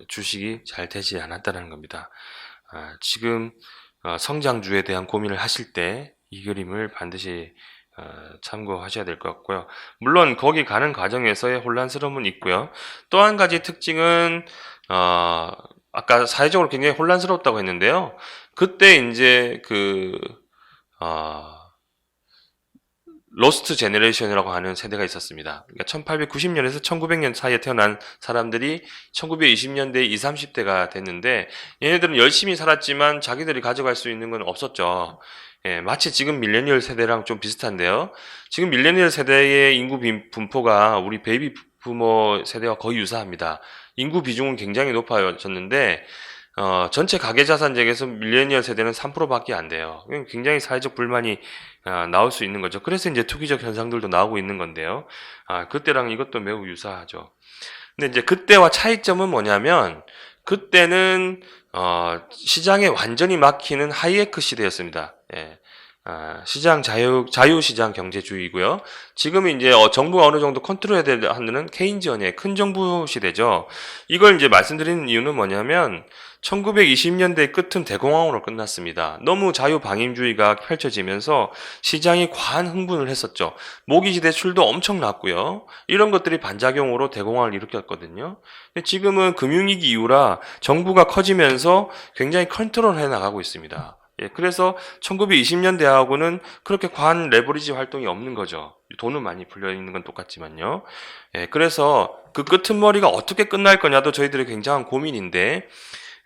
주식이 잘 되지 않았다는 겁니다. 지금 성장주에 대한 고민을 하실 때 이 그림을 반드시 참고하셔야 될 것 같고요. 물론 거기 가는 과정에서의 혼란스러움은 있고요. 또 한 가지 특징은 아까 사회적으로 굉장히 혼란스러웠다고 했는데요. 그때 이제 로스트 제너레이션이라고 하는 세대가 있었습니다. 그러니까 1890년에서 1900년 사이에 태어난 사람들이 1920년대 20, 30대가 됐는데 얘네들은 열심히 살았지만 자기들이 가져갈 수 있는 건 없었죠. 예, 마치 지금 밀레니얼 세대랑 좀 비슷한데요. 지금 밀레니얼 세대의 인구 분포가 우리 베이비 부모 세대와 거의 유사합니다. 인구 비중은 굉장히 높아졌는데 전체 가계자산액에서 밀레니얼 세대는 3%밖에 안 돼요. 굉장히 사회적 불만이 나올 수 있는 거죠. 그래서 이제 투기적 현상들도 나오고 있는 건데요. 그때랑 이것도 매우 유사하죠. 근데 이제 그때와 차이점은 뭐냐면 그때는 시장에 완전히 막히는 하이에크 시대였습니다. 예. 시장 자유시장 경제주의고요. 지금은 이제 정부가 어느 정도 컨트롤해야 하는 케인지언의 큰 정부 시대죠. 이걸 이제 말씀드리는 이유는 뭐냐면 1920년대 끝은 대공황으로 끝났습니다. 너무 자유방임주의가 펼쳐지면서 시장이 과한 흥분을 했었죠. 모기지 대출도 엄청 났고요. 이런 것들이 반작용으로 대공황을 일으켰거든요. 근데 지금은 금융위기 이후라 정부가 커지면서 굉장히 컨트롤해 나가고 있습니다. 예, 그래서 1920년대하고는 그렇게 과한 레버리지 활동이 없는 거죠. 돈은 많이 풀려 있는 건 똑같지만요. 예, 그래서 그 끄트머리가 어떻게 끝날 거냐도 저희들의 굉장한 고민인데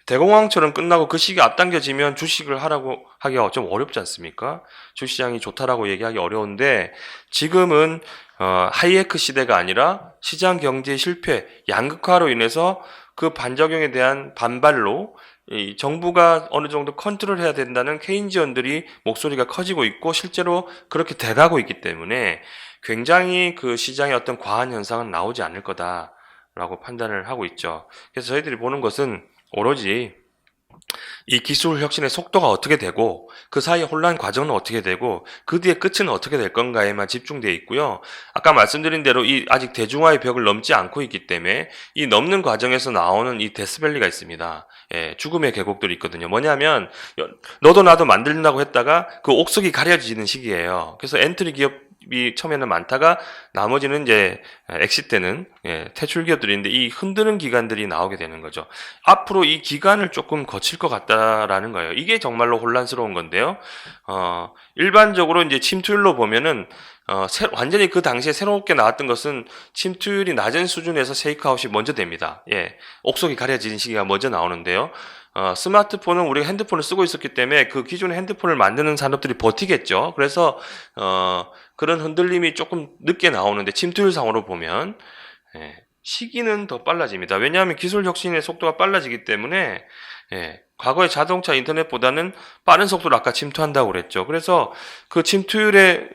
대공황처럼 끝나고 그 시기 앞당겨지면 주식을 하라고 하기가 좀 어렵지 않습니까? 주시장이 좋다라고 얘기하기 어려운데 지금은 하이에크 시대가 아니라 시장 경제 실패, 양극화로 인해서 그 반작용에 대한 반발로 이 정부가 어느 정도 컨트롤해야 된다는 케인지언들이 목소리가 커지고 있고 실제로 그렇게 돼가고 있기 때문에 굉장히 그 시장의 어떤 과한 현상은 나오지 않을 거다라고 판단을 하고 있죠. 그래서 저희들이 보는 것은 오로지 이 기술 혁신의 속도가 어떻게 되고 그 사이의 혼란 과정은 어떻게 되고 그 뒤에 끝은 어떻게 될 건가에만 집중되어 있고요. 아까 말씀드린 대로 이 아직 대중화의 벽을 넘지 않고 있기 때문에 이 넘는 과정에서 나오는 이 데스밸리가 있습니다. 예, 죽음의 계곡들이 있거든요. 뭐냐면 너도 나도 만들려고 했다가 그 옥석이 가려지는 시기예요. 그래서 엔트리 기업이 처음에는 많다가 나머지는 이제 엑시트되는 퇴출 기업들인데 이 흔드는 기관들이 나오게 되는 거죠. 앞으로 이 기간을 조금 거칠 것 같다라는 거예요. 이게 정말로 혼란스러운 건데요. 일반적으로 이제 침투율로 보면은 완전히 그 당시에 새롭게 나왔던 것은 침투율이 낮은 수준에서 쉐이크아웃이 먼저 됩니다. 예, 옥석이 가려지는 시기가 먼저 나오는데요. 스마트폰은 우리가 핸드폰을 쓰고 있었기 때문에 그 기존의 핸드폰을 만드는 산업들이 버티겠죠. 그래서 그런 흔들림이 조금 늦게 나오는데 침투율상으로 보면 시기는 더 빨라집니다. 왜냐하면 기술 혁신의 속도가 빨라지기 때문에 과거의 자동차 인터넷보다는 빠른 속도로 아까 침투한다고 그랬죠. 그래서 그 침투율의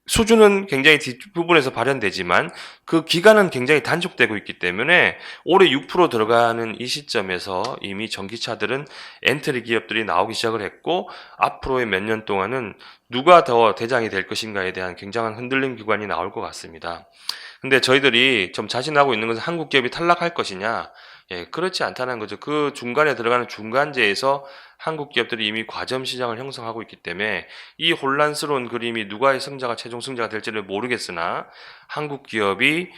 수준은 굉장히 뒷부분에서 발현되지만 그 기간은 굉장히 단축되고 있기 때문에 올해 6% 들어가는 이 시점에서 이미 전기차들은 엔트리 기업들이 나오기 시작을 했고 앞으로의 몇 년 동안은 누가 더 대장이 될 것인가에 대한 굉장한 흔들림 기관이 나올 것 같습니다. 근데 저희들이 좀 자신하고 있는 것은 한국 기업이 탈락할 것이냐? 예, 그렇지 않다는 거죠. 그 중간에 들어가는 중간재에서 한국 기업들이 이미 과점 시장을 형성하고 있기 때문에 이 혼란스러운 그림이 누가의 승자가 최종 승자가 될지를 모르겠으나 한국 기업이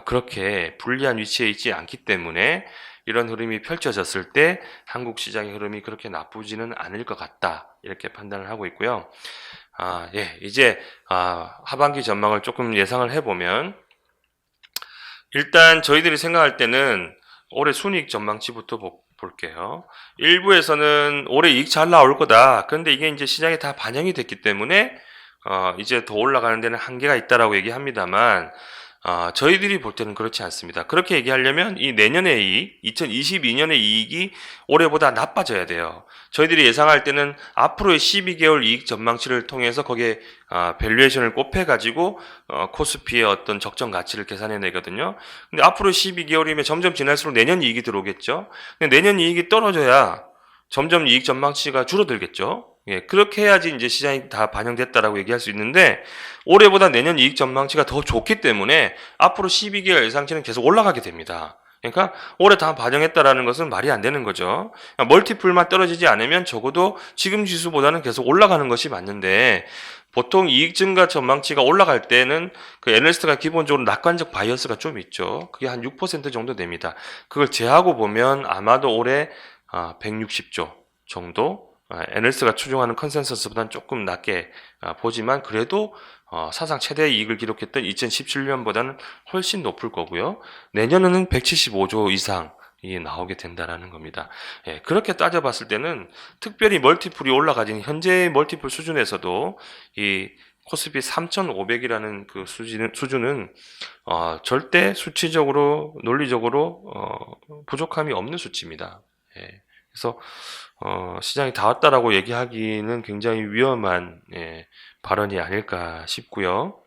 그렇게 불리한 위치에 있지 않기 때문에 이런 흐름이 펼쳐졌을 때 한국 시장의 흐름이 그렇게 나쁘지는 않을 것 같다. 이렇게 판단을 하고 있고요. 예, 이제 하반기 전망을 조금 예상을 해보면 일단 저희들이 생각할 때는 올해 순이익 전망치부터 볼게요. 일부에서는 올해 이익 잘 나올 거다. 그런데 이게 이제 시장에 다 반영이 됐기 때문에 이제 더 올라가는 데는 한계가 있다라고 얘기합니다만 저희들이 볼 때는 그렇지 않습니다. 그렇게 얘기하려면 이 내년의 이익, 2022년의 이익이 올해보다 나빠져야 돼요. 저희들이 예상할 때는 앞으로의 12개월 이익 전망치를 통해서 거기에 밸류에이션을 곱해가지고 코스피의 어떤 적정 가치를 계산해 내거든요. 근데 앞으로 12개월이면 점점 지날수록 내년 이익이 들어오겠죠. 근데 내년 이익이 떨어져야 점점 이익 전망치가 줄어들겠죠. 예, 그렇게 해야지 이제 시장이 다 반영됐다라고 얘기할 수 있는데 올해보다 내년 이익 전망치가 더 좋기 때문에 앞으로 12개월 예상치는 계속 올라가게 됩니다. 그러니까 올해 다 반영했다라는 것은 말이 안 되는 거죠. 멀티플만 떨어지지 않으면 적어도 지금 지수보다는 계속 올라가는 것이 맞는데 보통 이익 증가 전망치가 올라갈 때는 그 애널리스트가 기본적으로 낙관적 바이어스가 좀 있죠. 그게 한 6% 정도 됩니다. 그걸 제하고 보면 아마도 올해 160조 정도 애널리스트가 추정하는 컨센서스보다는 조금 낮게 보지만 그래도 사상 최대 이익을 기록했던 2017년보다는 훨씬 높을 거고요. 내년에는 175조 이상이 나오게 된다라는 겁니다. 예, 그렇게 따져봤을 때는 특별히 멀티플이 올라가진 현재 멀티플 수준에서도 이 코스피 3,500이라는 그 수준은 절대 수치적으로 논리적으로 부족함이 없는 수치입니다. 예, 그래서 시장이 다 왔다라고 얘기하기는 굉장히 위험한 발언이 아닐까 싶고요.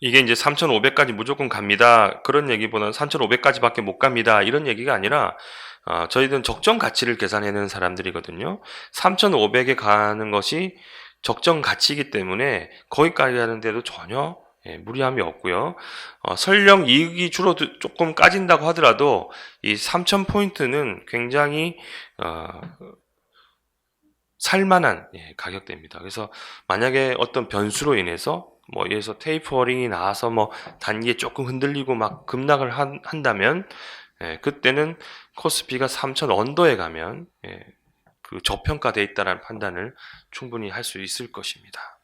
이게 이제 3,500까지 무조건 갑니다. 그런 얘기보다는 3,500까지밖에 못 갑니다. 이런 얘기가 아니라 저희들은 적정 가치를 계산해내는 사람들이거든요. 3,500에 가는 것이 적정 가치이기 때문에 거기까지 가는데도 전혀 무리함이 없고요. 설령 이익이 줄어도 조금 까진다고 하더라도 이 3,000포인트는 굉장히 살만한 가격대입니다. 그래서 만약에 어떤 변수로 인해서 뭐 예를 들어서 테이퍼링이 나와서 뭐 단기에 조금 흔들리고 막 급락을 한다면 그때는 코스피가 3,000 언더에 가면 그 저평가되어 있다는 판단을 충분히 할 수 있을 것입니다.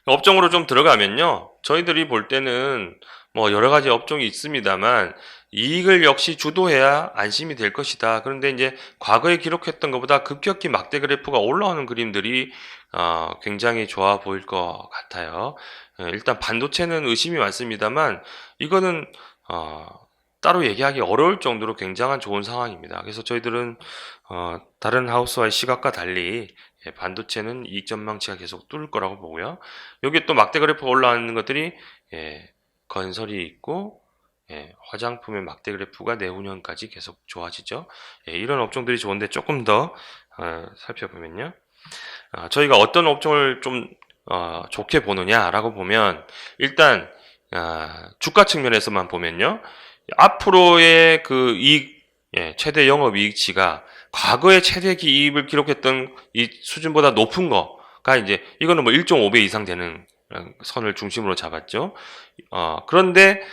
업종으로 좀 들어가면요. 저희들이 볼 때는 뭐 여러 가지 업종이 있습니다만 이익을 역시 주도해야 안심이 될 것이다. 그런데 이제 과거에 기록했던 것보다 급격히 막대 그래프가 올라오는 그림들이 굉장히 좋아 보일 것 같아요. 일단 반도체는 의심이 많습니다만 이거는 따로 얘기하기 어려울 정도로 굉장한 좋은 상황입니다. 그래서 저희들은 다른 하우스와의 시각과 달리 반도체는 이익 전망치가 계속 뚫을 거라고 보고요. 여기 또 막대 그래프가 올라오는 것들이 건설이 있고 화장품의 막대 그래프가 내후년까지 계속 좋아지죠. 이런 업종들이 좋은데 조금 더 살펴보면요. 저희가 어떤 업종을 좀 좋게 보느냐라고 보면 일단 주가 측면에서만 보면요. 앞으로의 그 이익, 최대 영업이익치가 과거의 최대 이익을 기록했던 이 수준보다 높은 거가 이제 이거는 뭐 1.5배 이상 되는 선을 중심으로 잡았죠. 그런데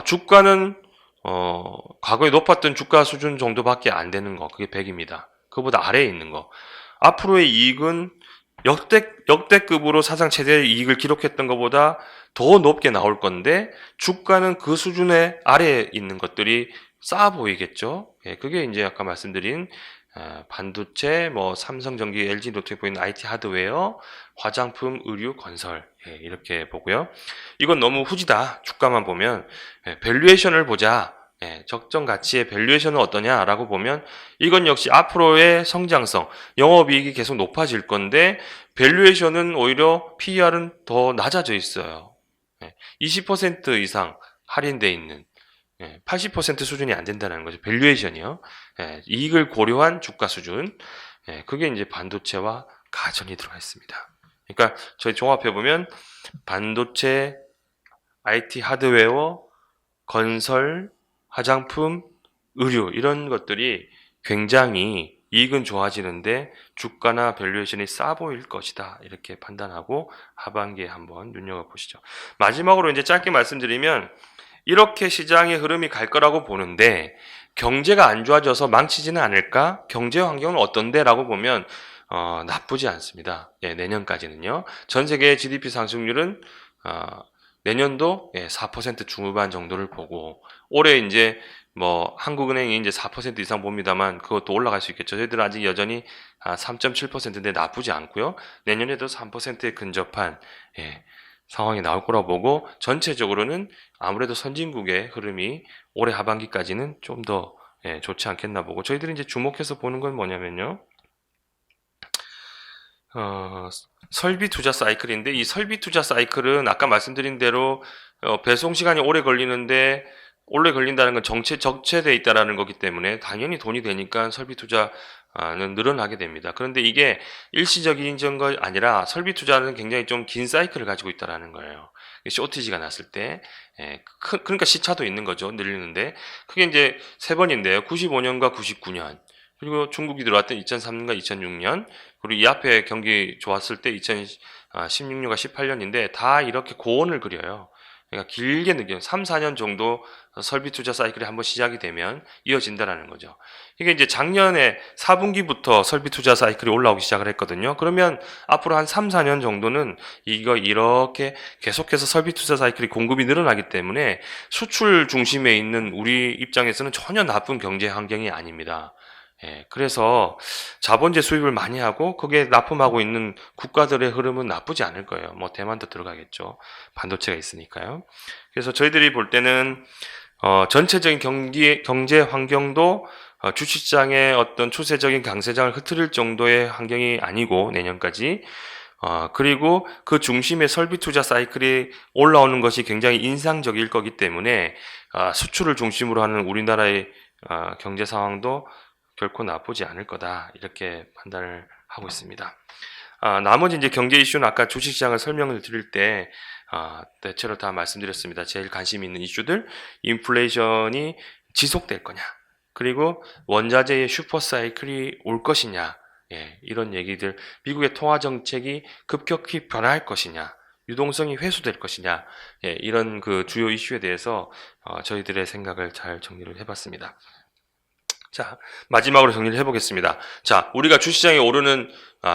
주가는 과거에 높았던 주가 수준 정도밖에 안 되는 거, 그게 100입니다. 그보다 아래에 있는 거. 앞으로의 이익은 역대급으로 사상 최대 이익을 기록했던 것보다 더 높게 나올 건데 주가는 그 수준의 아래에 있는 것들이 싸 보이겠죠. 그게 이제 아까 말씀드린 반도체, 뭐 삼성전기, LG노트에 보이는 IT 하드웨어, 화장품, 의류, 건설 이렇게 보고요. 이건 너무 후지다. 주가만 보면 밸류에이션을 보자. 적정 가치의 밸류에이션은 어떠냐라고 보면 이건 역시 앞으로의 성장성, 영업이익이 계속 높아질 건데 밸류에이션은 오히려 PER은 더 낮아져 있어요. 20% 이상 할인돼 있는 80% 수준이 안 된다는 거죠. 밸류에이션이요. 이익을 고려한 주가 수준. 그게 이제 반도체와 가전이 들어가 있습니다. 그러니까 저희 종합해 보면 반도체, IT 하드웨어, 건설, 화장품, 의류 이런 것들이 굉장히 이익은 좋아지는데 주가나 밸류에이션이 싸 보일 것이다. 이렇게 판단하고 하반기에 한번 눈여겨보시죠. 마지막으로 이제 짧게 말씀드리면 이렇게 시장의 흐름이 갈 거라고 보는데 경제가 안 좋아져서 망치지는 않을까? 경제 환경은 어떤데? 라고 보면 나쁘지 않습니다. 내년까지는요. 전 세계의 GDP 상승률은 내년도 4% 중후반 정도를 보고 올해 이제 뭐 한국은행이 이제 4% 이상 봅니다만 그것도 올라갈 수 있겠죠. 저희들은 아직 여전히 3.7%인데 나쁘지 않고요. 내년에도 3%에 근접한 상황이 나올 거라고 보고 전체적으로는 아무래도 선진국의 흐름이 올해 하반기까지는 좀 더 좋지 않겠나 보고 저희들이 이제 주목해서 보는 건 뭐냐면요. 설비 투자 사이클인데 이 설비 투자 사이클은 아까 말씀드린 대로 배송 시간이 오래 걸리는데 오래 걸린다는 건 적체돼 있다라는 거기 때문에 당연히 돈이 되니까 설비 투자는 늘어나게 됩니다. 그런데 이게 일시적인 거 아니라 설비 투자는 굉장히 좀 긴 사이클을 가지고 있다라는 거예요. 쇼티지가 났을 때, 그러니까 시차도 있는 거죠. 늘리는데 그게 이제 세 번인데요. 95년과 99년. 그리고 중국이 들어왔던 2003년과 2006년, 그리고 이 앞에 경기 좋았을 때 2016년과 18년인데 다 이렇게 고원을 그려요. 그러니까 길게 느껴요. 3, 4년 정도 설비 투자 사이클이 한번 시작이 되면 이어진다라는 거죠. 이게 이제 작년에 4분기부터 설비 투자 사이클이 올라오기 시작을 했거든요. 그러면 앞으로 한 3, 4년 정도는 이거 이렇게 계속해서 설비 투자 사이클이 공급이 늘어나기 때문에 수출 중심에 있는 우리 입장에서는 전혀 나쁜 경제 환경이 아닙니다. 예, 그래서 자본재 수입을 많이 하고 거기에 납품하고 있는 국가들의 흐름은 나쁘지 않을 거예요. 뭐 대만도 들어가겠죠. 반도체가 있으니까요. 그래서 저희들이 볼 때는 전체적인 경제 환경도 주식시장의 어떤 추세적인 강세장을 흐트릴 정도의 환경이 아니고 내년까지 그리고 그 중심에 설비 투자 사이클이 올라오는 것이 굉장히 인상적일 거기 때문에 수출을 중심으로 하는 우리나라의 경제 상황도 결코 나쁘지 않을 거다 이렇게 판단을 하고 있습니다. 나머지 이제 경제 이슈는 아까 주식시장을 설명을 드릴 때 대체로 다 말씀드렸습니다. 제일 관심 있는 이슈들, 인플레이션이 지속될 거냐, 그리고 원자재의 슈퍼 사이클이 올 것이냐, 예, 이런 얘기들, 미국의 통화 정책이 급격히 변화할 것이냐, 유동성이 회수될 것이냐, 예, 이런 그 주요 이슈에 대해서 저희들의 생각을 잘 정리를 해봤습니다. 자, 마지막으로 정리를 해보겠습니다. 자, 우리가 주시장에 오르는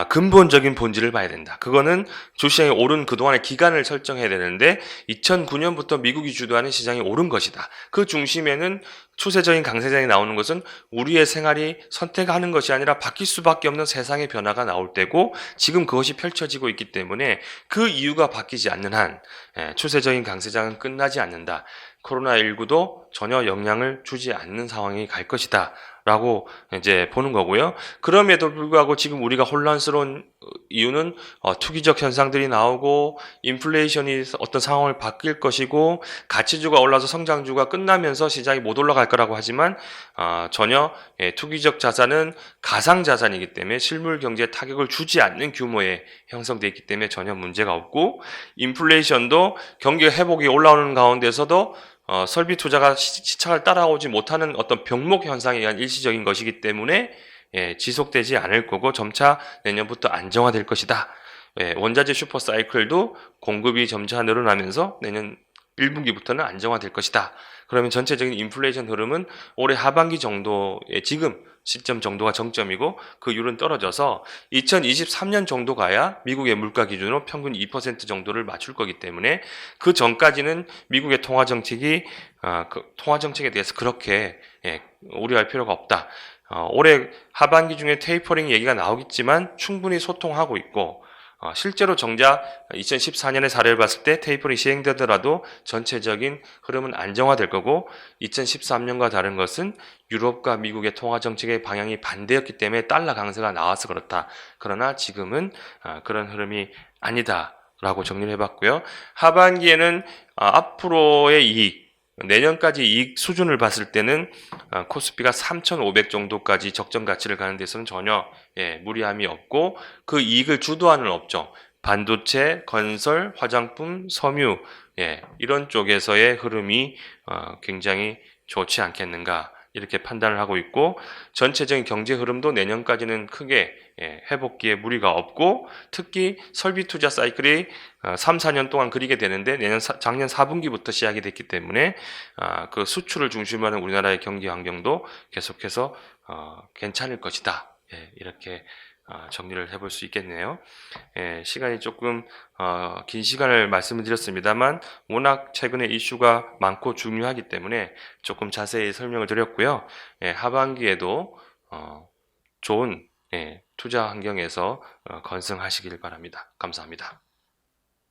근본적인 본질을 봐야 된다. 그거는 주시장에 오른 그동안의 기간을 설정해야 되는데 2009년부터 미국이 주도하는 시장이 오른 것이다. 그 중심에는 추세적인 강세장이 나오는 것은 우리의 생활이 선택하는 것이 아니라 바뀔 수밖에 없는 세상의 변화가 나올 때고 지금 그것이 펼쳐지고 있기 때문에 그 이유가 바뀌지 않는 한 추세적인 강세장은 끝나지 않는다. 코로나19도 전혀 영향을 주지 않는 상황이 갈 것이다. 라고 이제 보는 거고요. 그럼에도 불구하고 지금 우리가 혼란스러운 이유는 투기적 현상들이 나오고 인플레이션이 어떤 상황을 바뀔 것이고 가치주가 올라서 성장주가 끝나면서 시장이 못 올라갈 거라고 하지만 전혀 투기적 자산은 가상자산이기 때문에 실물 경제에 타격을 주지 않는 규모에 형성되어 있기 때문에 전혀 문제가 없고 인플레이션도 경기 회복이 올라오는 가운데서도 설비 투자가 시장을 따라오지 못하는 어떤 병목 현상에 의한 일시적인 것이기 때문에 지속되지 않을 거고 점차 내년부터 안정화될 것이다. 원자재 슈퍼 사이클도 공급이 점차 늘어나면서 내년 1분기부터는 안정화될 것이다. 그러면 전체적인 인플레이션 흐름은 올해 하반기 정도에 지금 시점 정도가 정점이고 그 이율은 떨어져서 2023년 정도 가야 미국의 물가 기준으로 평균 2% 정도를 맞출 거기 때문에 그 전까지는 미국의 통화 정책이 그 통화 정책에 대해서 그렇게 우려할 필요가 없다. 올해 하반기 중에 테이퍼링 얘기가 나오겠지만 충분히 소통하고 있고 실제로 정작 2014년의 사례를 봤을 때 테이퍼링 시행되더라도 전체적인 흐름은 안정화될 거고 2013년과 다른 것은 유럽과 미국의 통화정책의 방향이 반대였기 때문에 달러 강세가 나와서 그렇다. 그러나 지금은 그런 흐름이 아니다 라고 정리를 해봤고요. 하반기에는 앞으로의 이익, 내년까지 이익 수준을 봤을 때는 코스피가 3,500 정도까지 적정 가치를 가는 데서는 전혀 무리함이 없고 그 이익을 주도하는 업종, 반도체, 건설, 화장품, 섬유 이런 쪽에서의 흐름이 굉장히 좋지 않겠는가 이렇게 판단을 하고 있고 전체적인 경제 흐름도 내년까지는 크게 회복기에 무리가 없고 특히 설비 투자 사이클이 3, 4년 동안 그리게 되는데 작년 4분기부터 시작이 됐기 때문에 그 수출을 중심으로 하는 우리나라의 경기 환경도 계속해서 괜찮을 것이다. 이렇게 정리를 해볼 수 있겠네요. 시간이 조금 긴 시간을 말씀을 드렸습니다만 워낙 최근에 이슈가 많고 중요하기 때문에 조금 자세히 설명을 드렸고요. 하반기에도 좋은 투자 환경에서 건승하시길 바랍니다. 감사합니다.